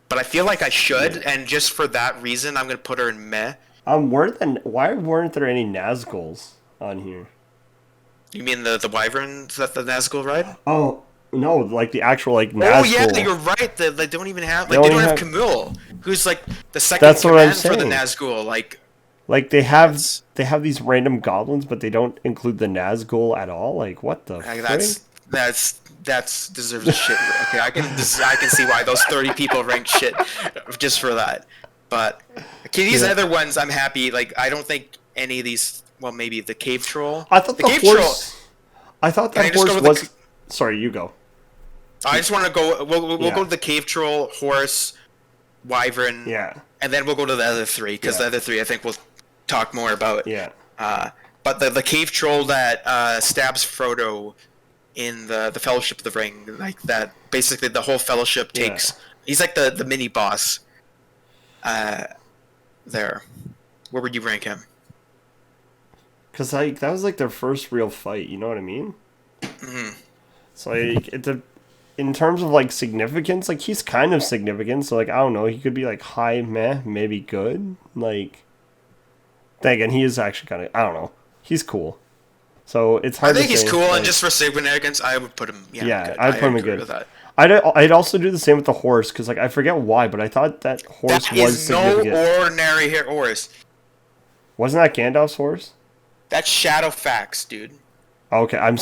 [SPEAKER 2] but I feel like I should, and just for that reason, I'm gonna put her in meh.
[SPEAKER 1] Why weren't there any Nazguls on here?
[SPEAKER 2] You mean the wyverns that the Nazgul ride?
[SPEAKER 1] Oh no, like the actual like Nazgul.
[SPEAKER 2] Oh yeah, you're right. They don't even have like
[SPEAKER 1] They
[SPEAKER 2] they don't
[SPEAKER 1] only
[SPEAKER 2] have
[SPEAKER 1] have-
[SPEAKER 2] Camille, who's like the second
[SPEAKER 1] That's what I'm
[SPEAKER 2] command for the
[SPEAKER 1] saying.
[SPEAKER 2] Nazgul.
[SPEAKER 1] Like they have these random goblins, but they don't include the Nazgul at all. Like what the?
[SPEAKER 2] Like,
[SPEAKER 1] frig?
[SPEAKER 2] that's deserves a shit. Okay, I can see why those 30 people ranked shit just for that. But okay, these other ones, I'm happy. Like I don't think any of these. Well, maybe the cave troll.
[SPEAKER 1] I thought the
[SPEAKER 2] cave
[SPEAKER 1] horse. I thought
[SPEAKER 2] Can I
[SPEAKER 1] that
[SPEAKER 2] just go
[SPEAKER 1] horse
[SPEAKER 2] with
[SPEAKER 1] was. Sorry, you go.
[SPEAKER 2] I just want to go. We'll
[SPEAKER 1] Yeah.
[SPEAKER 2] go to the cave troll, horse, wyvern,
[SPEAKER 1] Yeah.
[SPEAKER 2] and then we'll go to the other three because
[SPEAKER 1] Yeah.
[SPEAKER 2] the other three I think we'll talk more about.
[SPEAKER 1] Yeah.
[SPEAKER 2] But the cave troll that stabs Frodo in the Fellowship of the Ring, like that, basically the whole Fellowship takes.
[SPEAKER 1] Yeah.
[SPEAKER 2] He's like the mini boss. There, where would you rank him?
[SPEAKER 1] Because like that was like their first real fight. You know what I mean?
[SPEAKER 2] Mm-hmm.
[SPEAKER 1] So like in terms of like significance, like he's kind of significant. So like I don't know, he could be like high meh, maybe good. Like then again, he is actually kind of I don't know. He's cool. So it's hard.
[SPEAKER 2] I think
[SPEAKER 1] to
[SPEAKER 2] he's
[SPEAKER 1] say,
[SPEAKER 2] cool,
[SPEAKER 1] like,
[SPEAKER 2] and just for significance, I would put him. Yeah, good.
[SPEAKER 1] I'd put him in
[SPEAKER 2] agree
[SPEAKER 1] good.
[SPEAKER 2] with that.
[SPEAKER 1] I'd also do the same with the horse because like I forget why, but I thought that horse
[SPEAKER 2] That
[SPEAKER 1] was
[SPEAKER 2] is no
[SPEAKER 1] significant.
[SPEAKER 2] ordinary horse.
[SPEAKER 1] Wasn't that Gandalf's horse?
[SPEAKER 2] That's Shadowfax, dude.
[SPEAKER 1] Okay, I'm
[SPEAKER 2] The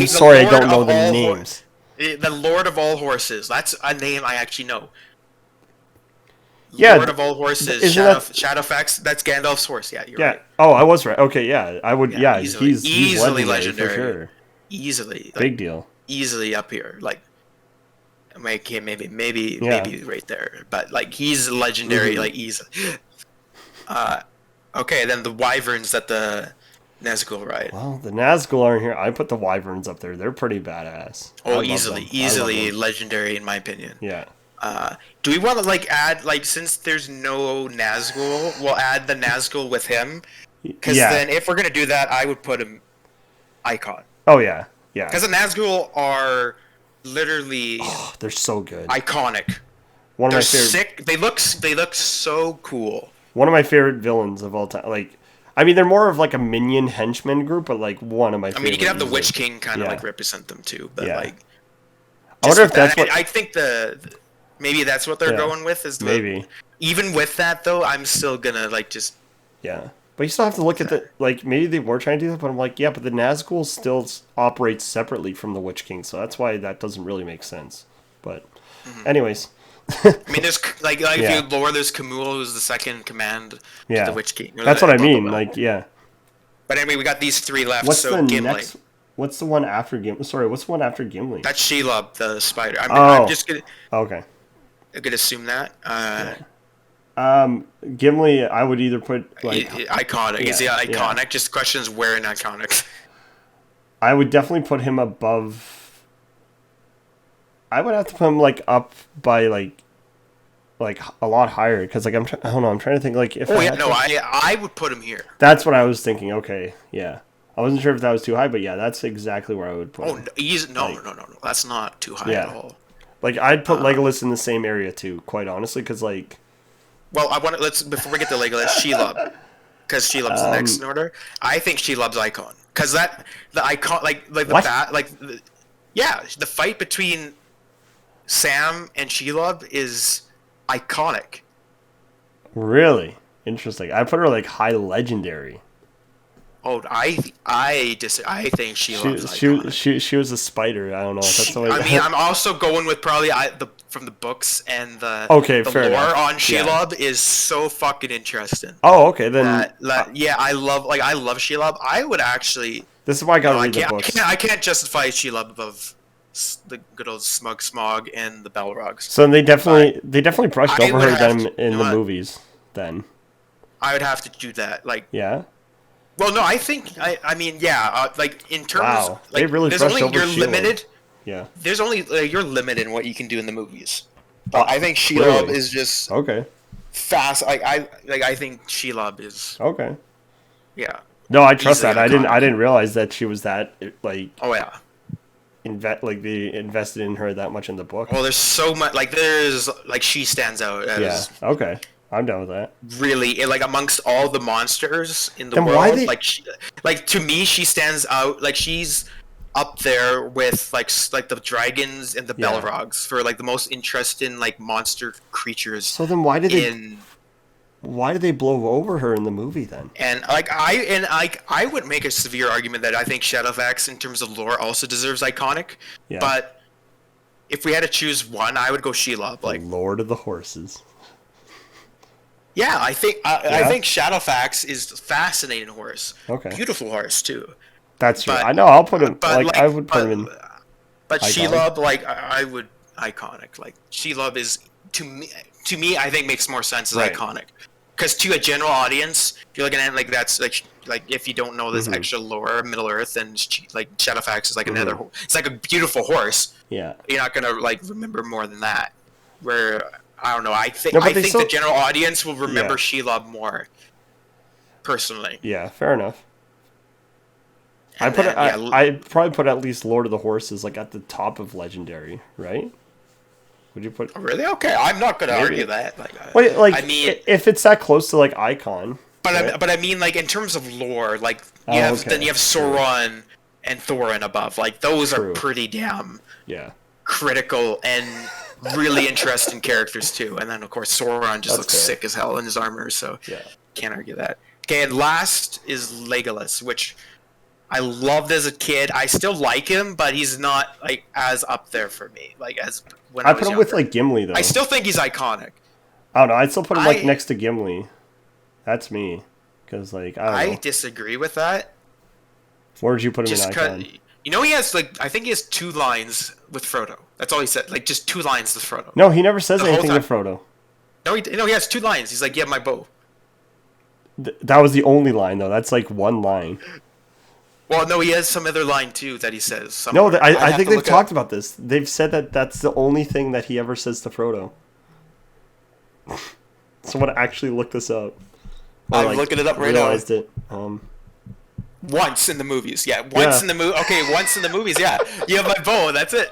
[SPEAKER 1] sorry, I
[SPEAKER 2] Lord
[SPEAKER 1] don't know
[SPEAKER 2] of
[SPEAKER 1] the
[SPEAKER 2] all
[SPEAKER 1] names.
[SPEAKER 2] The Lord of all horses. That's a name I actually know.
[SPEAKER 1] Yeah,
[SPEAKER 2] Lord of all horses.
[SPEAKER 1] isn't that-
[SPEAKER 2] Shadowfax. That's Gandalf's horse. Yeah, you're
[SPEAKER 1] Yeah.
[SPEAKER 2] right.
[SPEAKER 1] Oh, I was right. Okay, yeah, I would. Yeah,
[SPEAKER 2] easily.
[SPEAKER 1] he's
[SPEAKER 2] Easily
[SPEAKER 1] legendary, for
[SPEAKER 2] legendary.
[SPEAKER 1] sure.
[SPEAKER 2] Easily. Like,
[SPEAKER 1] Big deal.
[SPEAKER 2] easily up here. Like, maybe
[SPEAKER 1] Yeah.
[SPEAKER 2] right there. But like, he's legendary.
[SPEAKER 1] Mhm.
[SPEAKER 2] Like, easily. Okay, then the wyverns that the Nazgul ride.
[SPEAKER 1] Well, the Nazgul aren't here. I put the Wyverns up there. They're pretty badass. I
[SPEAKER 2] Oh,
[SPEAKER 1] love
[SPEAKER 2] easily,
[SPEAKER 1] them. I love
[SPEAKER 2] easily
[SPEAKER 1] them.
[SPEAKER 2] legendary in my opinion.
[SPEAKER 1] Yeah.
[SPEAKER 2] Do we want to like add like since there's no Nazgul, we'll add the Nazgul with him? Because
[SPEAKER 1] Yeah.
[SPEAKER 2] then if we're gonna do that, I would put him icon.
[SPEAKER 1] Oh yeah. Yeah.
[SPEAKER 2] Because the Nazgul are literally
[SPEAKER 1] Oh, they're so good.
[SPEAKER 2] iconic.
[SPEAKER 1] One of
[SPEAKER 2] They're
[SPEAKER 1] my favorite.
[SPEAKER 2] sick. They look so cool.
[SPEAKER 1] One of my favorite villains of all time. Like, I mean, they're more of like a minion henchman group, but like one of my.
[SPEAKER 2] I
[SPEAKER 1] favorite
[SPEAKER 2] mean, you could have the
[SPEAKER 1] easily.
[SPEAKER 2] Witch King kind of
[SPEAKER 1] Yeah.
[SPEAKER 2] like represent them too, but
[SPEAKER 1] Yeah.
[SPEAKER 2] like.
[SPEAKER 1] I wonder if
[SPEAKER 2] just
[SPEAKER 1] that's
[SPEAKER 2] that-
[SPEAKER 1] what.
[SPEAKER 2] I think maybe that's what they're
[SPEAKER 1] Yeah.
[SPEAKER 2] going with is the,
[SPEAKER 1] Maybe.
[SPEAKER 2] Even with that though, I'm still gonna like just.
[SPEAKER 1] Yeah. But you still have to look at the like maybe they were trying to do that, but I'm like, yeah, but the Nazgul still operates separately from the Witch King, so that's why that doesn't really make sense. But, anyways,
[SPEAKER 2] I mean, there's like
[SPEAKER 1] Yeah.
[SPEAKER 2] if you lore, there's Camul, who's the second command
[SPEAKER 1] yeah,
[SPEAKER 2] to the Witch King.
[SPEAKER 1] that's what I
[SPEAKER 2] Blah, blah,
[SPEAKER 1] mean.
[SPEAKER 2] blah.
[SPEAKER 1] Like, yeah,
[SPEAKER 2] But anyway, we got these three left.
[SPEAKER 1] what's
[SPEAKER 2] so
[SPEAKER 1] the
[SPEAKER 2] Gimli.
[SPEAKER 1] next? What's the one after Gimli? Sorry, what's the one after Gimli?
[SPEAKER 2] That's Sheila, the spider. I'm
[SPEAKER 1] Oh.
[SPEAKER 2] just gonna
[SPEAKER 1] Okay.
[SPEAKER 2] assume that.
[SPEAKER 1] Gimli, I would either put like
[SPEAKER 2] Iconic. Is he
[SPEAKER 1] yeah,
[SPEAKER 2] iconic?
[SPEAKER 1] yeah.
[SPEAKER 2] Just questions where in iconic.
[SPEAKER 1] I would definitely put him above. I would have to put him like up by like a lot higher because like I don't know. I'm trying to think like if.
[SPEAKER 2] Oh
[SPEAKER 1] I
[SPEAKER 2] yeah,
[SPEAKER 1] had
[SPEAKER 2] no,
[SPEAKER 1] to-
[SPEAKER 2] I would put him here.
[SPEAKER 1] That's what I was thinking. Okay, yeah. I wasn't sure if that was too high, but yeah, that's exactly where I would put
[SPEAKER 2] Oh,
[SPEAKER 1] him.
[SPEAKER 2] no. That's not too high
[SPEAKER 1] Yeah.
[SPEAKER 2] at all.
[SPEAKER 1] Like I'd put Legolas in the same area too, quite honestly, because like
[SPEAKER 2] Well, I want to let's before we get to Legolas, Shelob, because Shelob's the next in order. I think Shelob's icon because the icon like the
[SPEAKER 1] What?
[SPEAKER 2] bat yeah, the fight between Sam and Shelob is iconic.
[SPEAKER 1] really interesting. I put her like high legendary.
[SPEAKER 2] Oh, I think Shelob's iconic.
[SPEAKER 1] She was a spider. I don't know. That's the way.
[SPEAKER 2] I mean, I'm also going with probably from the books and the
[SPEAKER 1] Okay,
[SPEAKER 2] the
[SPEAKER 1] fair
[SPEAKER 2] lore
[SPEAKER 1] enough.
[SPEAKER 2] on
[SPEAKER 1] Yeah.
[SPEAKER 2] Shelob is so fucking interesting.
[SPEAKER 1] Oh, okay then.
[SPEAKER 2] Yeah, I love Shelob. I would actually
[SPEAKER 1] This is why I
[SPEAKER 2] No,
[SPEAKER 1] gotta read the books.
[SPEAKER 2] I can't justify Sheila above the good old Smog and the Balrogs.
[SPEAKER 1] So they definitely brushed
[SPEAKER 2] I
[SPEAKER 1] over
[SPEAKER 2] would
[SPEAKER 1] her
[SPEAKER 2] have
[SPEAKER 1] then
[SPEAKER 2] to,
[SPEAKER 1] in the movies. Then.
[SPEAKER 2] I would have to do that. Like,
[SPEAKER 1] Yeah.
[SPEAKER 2] well, no, I think I mean, yeah, like in terms,
[SPEAKER 1] Wow,
[SPEAKER 2] like
[SPEAKER 1] they really
[SPEAKER 2] there's
[SPEAKER 1] brushed
[SPEAKER 2] only
[SPEAKER 1] over
[SPEAKER 2] you're
[SPEAKER 1] Sheila.
[SPEAKER 2] limited.
[SPEAKER 1] Yeah.
[SPEAKER 2] There's only you're limited in what you can do in the movies. But I think Sheila
[SPEAKER 1] clearly.
[SPEAKER 2] is just
[SPEAKER 1] Okay.
[SPEAKER 2] fast. I think Sheila is
[SPEAKER 1] Okay.
[SPEAKER 2] yeah.
[SPEAKER 1] No, I trust
[SPEAKER 2] easily
[SPEAKER 1] that.
[SPEAKER 2] iconic.
[SPEAKER 1] I didn't realize that she was that like
[SPEAKER 2] Oh yeah.
[SPEAKER 1] they invested in her that much in the book.
[SPEAKER 2] Well, there's so much. Like there's like she stands out as
[SPEAKER 1] Okay. I'm down with that.
[SPEAKER 2] really like amongst all the monsters in the
[SPEAKER 1] Then
[SPEAKER 2] world.
[SPEAKER 1] why they-
[SPEAKER 2] Like to me, she stands out. Like she's up there with like the dragons and the
[SPEAKER 1] Yeah.
[SPEAKER 2] Balrogs for like the most interesting like monster creatures.
[SPEAKER 1] So then why did they blow over her in the movie then?
[SPEAKER 2] And I would make a severe argument that I think Shadowfax in terms of lore also deserves iconic.
[SPEAKER 1] Yeah.
[SPEAKER 2] But if we had to choose one, I would go Sheila. Like
[SPEAKER 1] Lord of the Horses.
[SPEAKER 2] yeah, I think Shadowfax is a fascinating horse.
[SPEAKER 1] Okay.
[SPEAKER 2] Beautiful horse too.
[SPEAKER 1] That's true.
[SPEAKER 2] But-
[SPEAKER 1] I know. I'll put him.
[SPEAKER 2] But
[SPEAKER 1] I would put him in.
[SPEAKER 2] But
[SPEAKER 1] iconic.
[SPEAKER 2] Sheila, like I would iconic. Like Sheila is to me, I think makes more sense as
[SPEAKER 1] Right.
[SPEAKER 2] iconic. Because to a general audience, if you're looking at it, like that's like if you don't know this extra lore, Middle Earth, and like Shadowfax is like another. It's like a beautiful horse.
[SPEAKER 1] Yeah.
[SPEAKER 2] You're not gonna like remember more than that. Where I don't know. I think
[SPEAKER 1] No, but they still-
[SPEAKER 2] the general audience will remember
[SPEAKER 1] Yeah.
[SPEAKER 2] Sheila more. Personally.
[SPEAKER 1] Yeah. Fair enough.
[SPEAKER 2] And
[SPEAKER 1] I put
[SPEAKER 2] then, yeah,
[SPEAKER 1] I'd probably put at least Lord of the Horses like at the top of Legendary, right? Would you put?
[SPEAKER 2] really? Okay, I'm not gonna
[SPEAKER 1] Maybe.
[SPEAKER 2] argue that. Like,
[SPEAKER 1] Wait, like
[SPEAKER 2] I mean,
[SPEAKER 1] if it's that close to like Icon.
[SPEAKER 2] but
[SPEAKER 1] right?
[SPEAKER 2] I mean, like in terms of lore, like
[SPEAKER 1] Oh,
[SPEAKER 2] you have
[SPEAKER 1] okay.
[SPEAKER 2] then you have Sauron and Thorin above. Like those
[SPEAKER 1] True.
[SPEAKER 2] are pretty damn
[SPEAKER 1] Yeah.
[SPEAKER 2] critical and really interesting characters too. And then of course Sauron just
[SPEAKER 1] That's
[SPEAKER 2] looks
[SPEAKER 1] fair.
[SPEAKER 2] sick as hell in his armor, so
[SPEAKER 1] Yeah.
[SPEAKER 2] can't argue that. Okay, and last is Legolas, which I loved as a kid. I still like him, but he's not like as up there for me. Like as when I
[SPEAKER 1] I
[SPEAKER 2] was
[SPEAKER 1] put him
[SPEAKER 2] younger.
[SPEAKER 1] with like Gimli though.
[SPEAKER 2] I still think he's iconic.
[SPEAKER 1] I don't know. I'd still put him like
[SPEAKER 2] I-
[SPEAKER 1] next to Gimli. That's me. Because like I don't
[SPEAKER 2] I
[SPEAKER 1] know.
[SPEAKER 2] disagree with that.
[SPEAKER 1] Where would you put him
[SPEAKER 2] Just
[SPEAKER 1] in
[SPEAKER 2] because
[SPEAKER 1] Icon?
[SPEAKER 2] you know he has like I think he has 2 lines with Frodo. That's all he said. Like just 2 lines with Frodo.
[SPEAKER 1] No, he never says
[SPEAKER 2] The whole
[SPEAKER 1] anything to
[SPEAKER 2] time.
[SPEAKER 1] Frodo.
[SPEAKER 2] No, he has 2 lines. He's like, "Yeah, my bow."
[SPEAKER 1] That was the only line though. That's like one line.
[SPEAKER 2] Well, no, he has some other line too that he says.
[SPEAKER 1] No,
[SPEAKER 2] somewhere. I'd
[SPEAKER 1] I
[SPEAKER 2] have
[SPEAKER 1] think
[SPEAKER 2] to
[SPEAKER 1] they've
[SPEAKER 2] look
[SPEAKER 1] talked about this. They've said that that's the only thing that he ever says to Frodo. Someone actually looked this up. Or,
[SPEAKER 2] I'm looking it up right now.
[SPEAKER 1] realized it.
[SPEAKER 2] Once in the movies, yeah.
[SPEAKER 1] Yeah.
[SPEAKER 2] In the movie. Okay, once in the movies, yeah. You have my bow. That's it.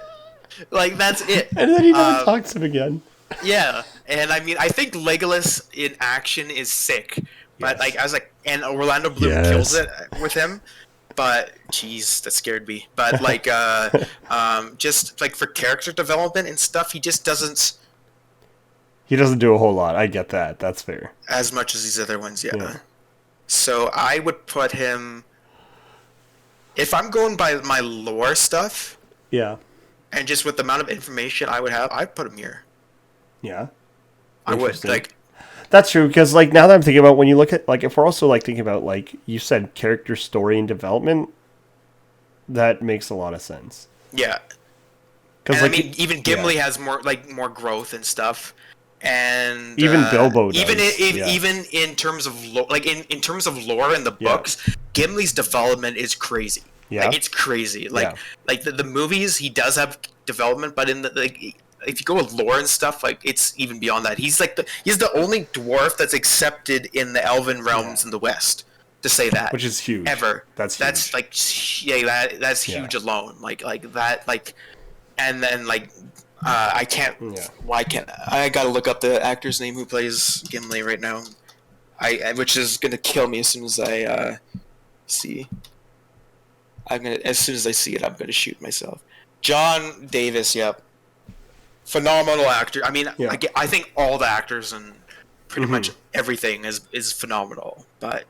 [SPEAKER 2] Like that's it.
[SPEAKER 1] And then he never talks to him again.
[SPEAKER 2] Yeah, and I mean, I think Legolas in action is sick, but
[SPEAKER 1] Yes.
[SPEAKER 2] like I was like, and Orlando Bloom
[SPEAKER 1] Yes.
[SPEAKER 2] kills it with him. But jeez, that scared me. But like, just like for character development and stuff, he just doesn't
[SPEAKER 1] He doesn't do a whole lot. I get that. That's fair.
[SPEAKER 2] as much as these other ones. Yeah.
[SPEAKER 1] Yeah.
[SPEAKER 2] So I would put him. If I'm going by my lore stuff
[SPEAKER 1] Yeah.
[SPEAKER 2] and just with the amount of information I would have, I'd put him here.
[SPEAKER 1] Yeah.
[SPEAKER 2] I would
[SPEAKER 1] Interesting.
[SPEAKER 2] like.
[SPEAKER 1] That's true, because like now that I'm thinking about when you look at like if we're also like thinking about like you said character story and development, that makes a lot of sense.
[SPEAKER 2] Yeah.
[SPEAKER 1] Because
[SPEAKER 2] And
[SPEAKER 1] like
[SPEAKER 2] I mean, even Gimli has more growth and stuff, and
[SPEAKER 1] Even Bilbo does, yeah.
[SPEAKER 2] even in terms of in terms of lore in the
[SPEAKER 1] Yeah.
[SPEAKER 2] books, Gimli's development is crazy.
[SPEAKER 1] Yeah.
[SPEAKER 2] Like it's crazy. Like
[SPEAKER 1] Yeah.
[SPEAKER 2] like the movies, he does have development, but in the like. If you go with lore and stuff, like it's even beyond that. He's the only dwarf that's accepted in the elven realms in the West. To say that,
[SPEAKER 1] which is huge.
[SPEAKER 2] ever.
[SPEAKER 1] That's huge.
[SPEAKER 2] like that's huge
[SPEAKER 1] Yeah.
[SPEAKER 2] alone. Like that and then like I can't.
[SPEAKER 1] Yeah.
[SPEAKER 2] Why can't I? Gotta look up the actor's name who plays Gimli right now. Which is gonna kill me as soon as I see. As soon as I see it, I'm gonna shoot myself. John Davis. Yep. Phenomenal actor. I mean,
[SPEAKER 1] Yeah.
[SPEAKER 2] I think all the actors and pretty
[SPEAKER 1] Mm-hmm.
[SPEAKER 2] much everything is phenomenal. But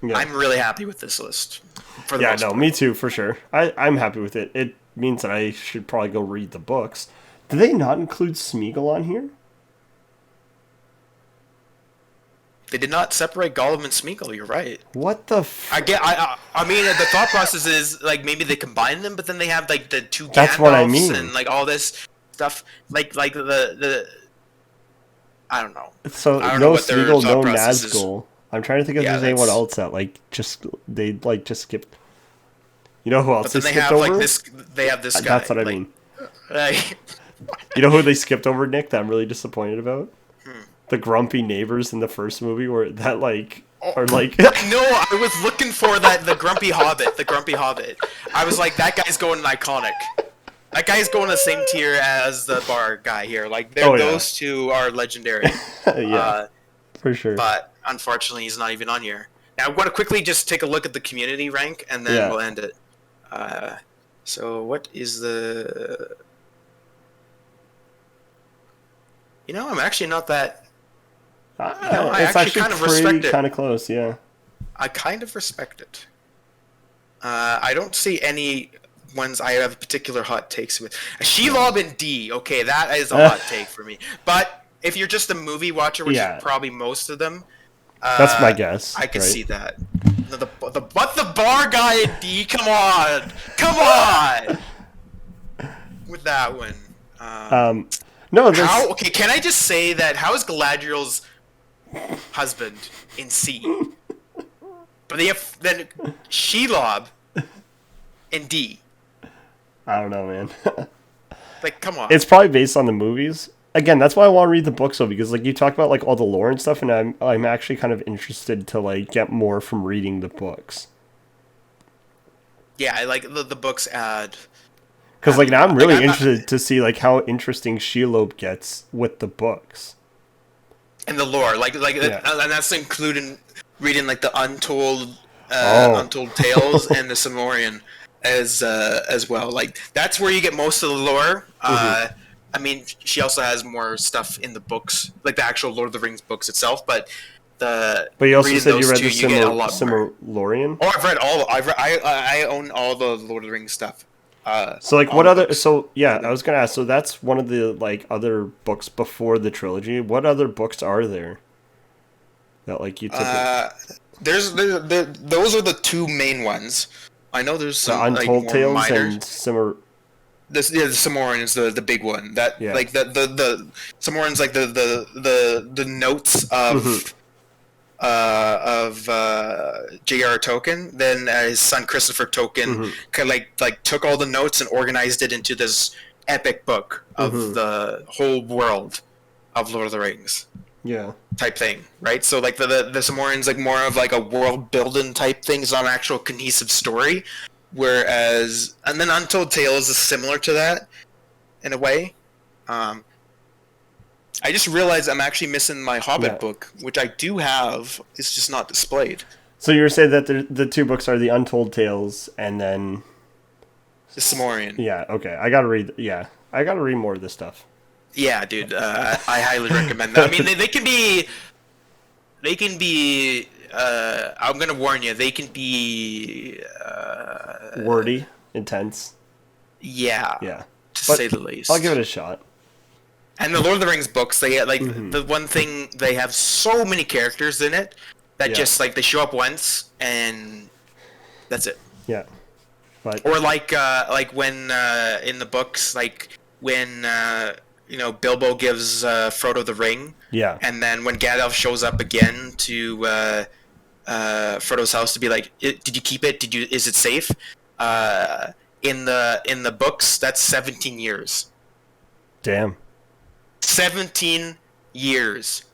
[SPEAKER 1] Yeah.
[SPEAKER 2] I'm really happy with this list. For the
[SPEAKER 1] Yeah,
[SPEAKER 2] most
[SPEAKER 1] no,
[SPEAKER 2] part.
[SPEAKER 1] me too, for sure. I'm happy with it. It means that I should probably go read the books. Did they not include Smeagol on here?
[SPEAKER 2] They did not separate Gollum and Smeagol. You're right.
[SPEAKER 1] What the?
[SPEAKER 2] I mean, the thought process is like maybe they combine them, but then they have like the two
[SPEAKER 1] That's what I
[SPEAKER 2] Gandalfs
[SPEAKER 1] mean.
[SPEAKER 2] and like all this stuff. Like the I don't know.
[SPEAKER 1] So
[SPEAKER 2] I don't
[SPEAKER 1] no
[SPEAKER 2] know what their
[SPEAKER 1] Smeagol,
[SPEAKER 2] thought
[SPEAKER 1] no
[SPEAKER 2] process is.
[SPEAKER 1] Nazgul. I'm trying to think if there's anyone else that like just they like just skipped. You know who else
[SPEAKER 2] But
[SPEAKER 1] they
[SPEAKER 2] then they
[SPEAKER 1] skipped
[SPEAKER 2] have
[SPEAKER 1] over?
[SPEAKER 2] like this. They have this guy.
[SPEAKER 1] That's what I
[SPEAKER 2] like,
[SPEAKER 1] mean.
[SPEAKER 2] Like,
[SPEAKER 1] You know who they skipped over, Nick? That I'm really disappointed about. The grumpy neighbors in the first movie, where that like are like.
[SPEAKER 2] No, I was looking for that the grumpy hobbit. The grumpy hobbit. I was like, that guy's going iconic. That guy's going the same tier as the bar guy here. Like, those two are legendary.
[SPEAKER 1] Yeah, for sure.
[SPEAKER 2] But unfortunately, he's not even on here. Now, I want to quickly just take a look at the community rank, and then we'll end it. So what is the? I'm actually not that. I
[SPEAKER 1] it's
[SPEAKER 2] actually kind of respect it.
[SPEAKER 1] Kind of close, yeah.
[SPEAKER 2] I kind of respect it. I don't see any ones I have particular hot takes with. Sheila and D. Okay, that is a hot take for me. But if you're just a movie watcher, which is probably most of them,
[SPEAKER 1] that's my guess.
[SPEAKER 2] I could see that. The bar guy in D. Come on, with that one.
[SPEAKER 1] No,
[SPEAKER 2] okay, can I just say that how is Galadriel's husband in C? But they have then Shelob in D.
[SPEAKER 1] I don't know, man.
[SPEAKER 2] Like, come on.
[SPEAKER 1] It's probably based on the movies. Again, that's why I want to read the books though, because like you talk about like all the lore and stuff, and I'm actually kind of interested to like get more from reading the books.
[SPEAKER 2] Yeah, I like the books add.
[SPEAKER 1] Because like now I'm really interested to see like how interesting Shelob gets with the books.
[SPEAKER 2] And the lore, and that's including reading like the Untold Tales and the Silmarillion as well. Like that's where you get most of the lore. I mean, she also has more stuff in the books, like the actual Lord of the Rings books itself. But
[SPEAKER 1] you also said you read the Silmarillion.
[SPEAKER 2] Oh, I've read all. I own all the Lord of the Rings stuff.
[SPEAKER 1] So like what other? So yeah, I was gonna ask. So that's one of the like other books before the trilogy. What other books are there that like you took?
[SPEAKER 2] Those are the two main ones. I know there's some
[SPEAKER 1] the Untold
[SPEAKER 2] like,
[SPEAKER 1] Tales
[SPEAKER 2] minor...
[SPEAKER 1] and
[SPEAKER 2] the Silmarillion is the big one. That like the Silmarillion's like the notes of J.R. Tolkien. Then his son Christopher Tolkien kind of like took all the notes and organized it into this epic book of the whole world of Lord of the Rings.
[SPEAKER 1] Yeah.
[SPEAKER 2] Type thing, right? So like the Silmarillion's like more of like a world building type thing. It's not an actual cohesive story. Whereas, and then Untold Tales is similar to that in a way. I just realized I'm actually missing my Hobbit book, which I do have. It's just not displayed.
[SPEAKER 1] So you were saying that the two books are the Untold Tales and then
[SPEAKER 2] the Silmarillion.
[SPEAKER 1] Yeah. Okay. I gotta read. Yeah, I gotta read more of this stuff.
[SPEAKER 2] Yeah, dude. I highly recommend that. I mean, they can be. They can be. I'm gonna warn you. They can be
[SPEAKER 1] wordy, intense.
[SPEAKER 2] Yeah.
[SPEAKER 1] Yeah.
[SPEAKER 2] To say the least.
[SPEAKER 1] I'll give it a shot.
[SPEAKER 2] And the Lord of the Rings books, they like the one thing they have so many characters in it that just like they show up once and that's it.
[SPEAKER 1] Yeah. But
[SPEAKER 2] or like when in the books, like when Bilbo gives Frodo the ring. Yeah. And then when Gandalf shows up again to Frodo's house to be like, did you keep it? Is it safe? In the books, that's 17 years.
[SPEAKER 1] Damn.
[SPEAKER 2] 17 years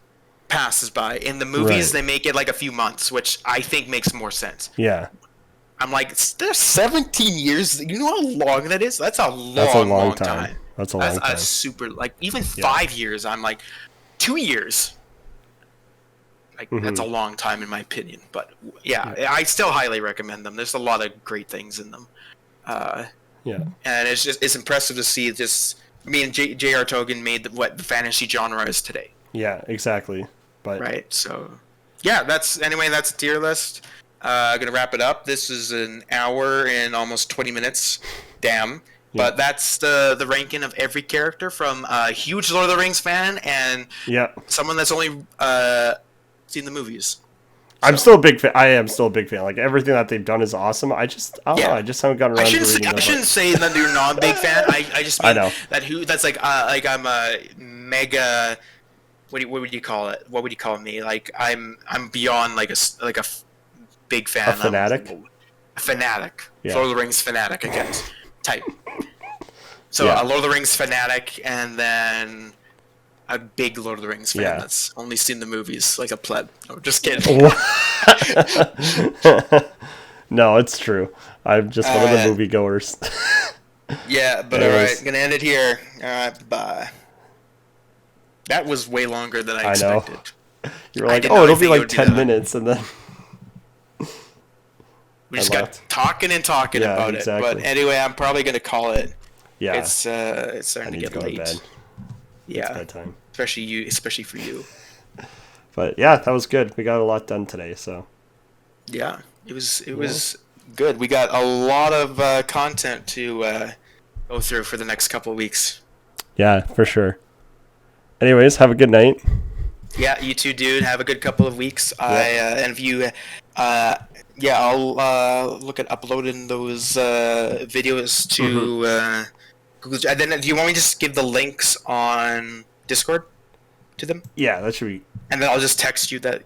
[SPEAKER 2] passes by. In the movies, they make it like a few months, which I think makes more sense.
[SPEAKER 1] Yeah.
[SPEAKER 2] I'm like, there's 17 years. You know how long that is? That's a long time.
[SPEAKER 1] That's a long time.
[SPEAKER 2] That's super, like, even 5 years, I'm like, 2 years. Like, that's a long time in my opinion. But, yeah, I still highly recommend them. There's a lot of great things in them. And it's impressive to see this. I mean, J.R. Tolkien made what the fantasy genre is today.
[SPEAKER 1] Yeah, exactly. But
[SPEAKER 2] right, so yeah, that's a tier list. Gonna wrap it up. This is an hour and almost 20 minutes. Damn. Yeah. But that's the ranking of every character from a huge Lord of the Rings fan and someone that's only seen the movies.
[SPEAKER 1] I'm still a big fan. I am still a big fan. Like, everything that they've done is awesome. I don't know. I just haven't gotten around to reading
[SPEAKER 2] I shouldn't say that you're not a big fan. I just mean
[SPEAKER 1] I know.
[SPEAKER 2] that's like I'm a mega. What would you call it? What would you call me? Like I'm beyond like a big fan.
[SPEAKER 1] A fanatic.
[SPEAKER 2] A fanatic.
[SPEAKER 1] Yeah.
[SPEAKER 2] Lord of the Rings fanatic, I guess. Type. So
[SPEAKER 1] Yeah.
[SPEAKER 2] a Lord of the Rings fanatic, and then a big Lord of the Rings fan that's only seen the movies, like a pleb. No, just kidding.
[SPEAKER 1] No, it's true. I'm just one of the moviegoers.
[SPEAKER 2] Yeah, but alright, gonna end it here. Alright, bye. That was way longer than I expected.
[SPEAKER 1] Know. You were like, it'll be like 10 minutes, and then...
[SPEAKER 2] We just got talking about it. But anyway, I'm probably gonna call it.
[SPEAKER 1] Yeah.
[SPEAKER 2] It's starting to get late.
[SPEAKER 1] To bed.
[SPEAKER 2] Yeah.
[SPEAKER 1] It's bedtime.
[SPEAKER 2] Especially for you.
[SPEAKER 1] But yeah, that was good. We got a lot done today, so.
[SPEAKER 2] Yeah, it was good. We got a lot of content to go through for the next couple of weeks.
[SPEAKER 1] Yeah, for sure. Anyways, have a good night.
[SPEAKER 2] Yeah, you too, dude. Have a good couple of weeks. And if you, I'll look at uploading those videos to Google. And then, do you want me to just give the links on Discord to them?
[SPEAKER 1] Yeah, that should be.
[SPEAKER 2] And then I'll just text you that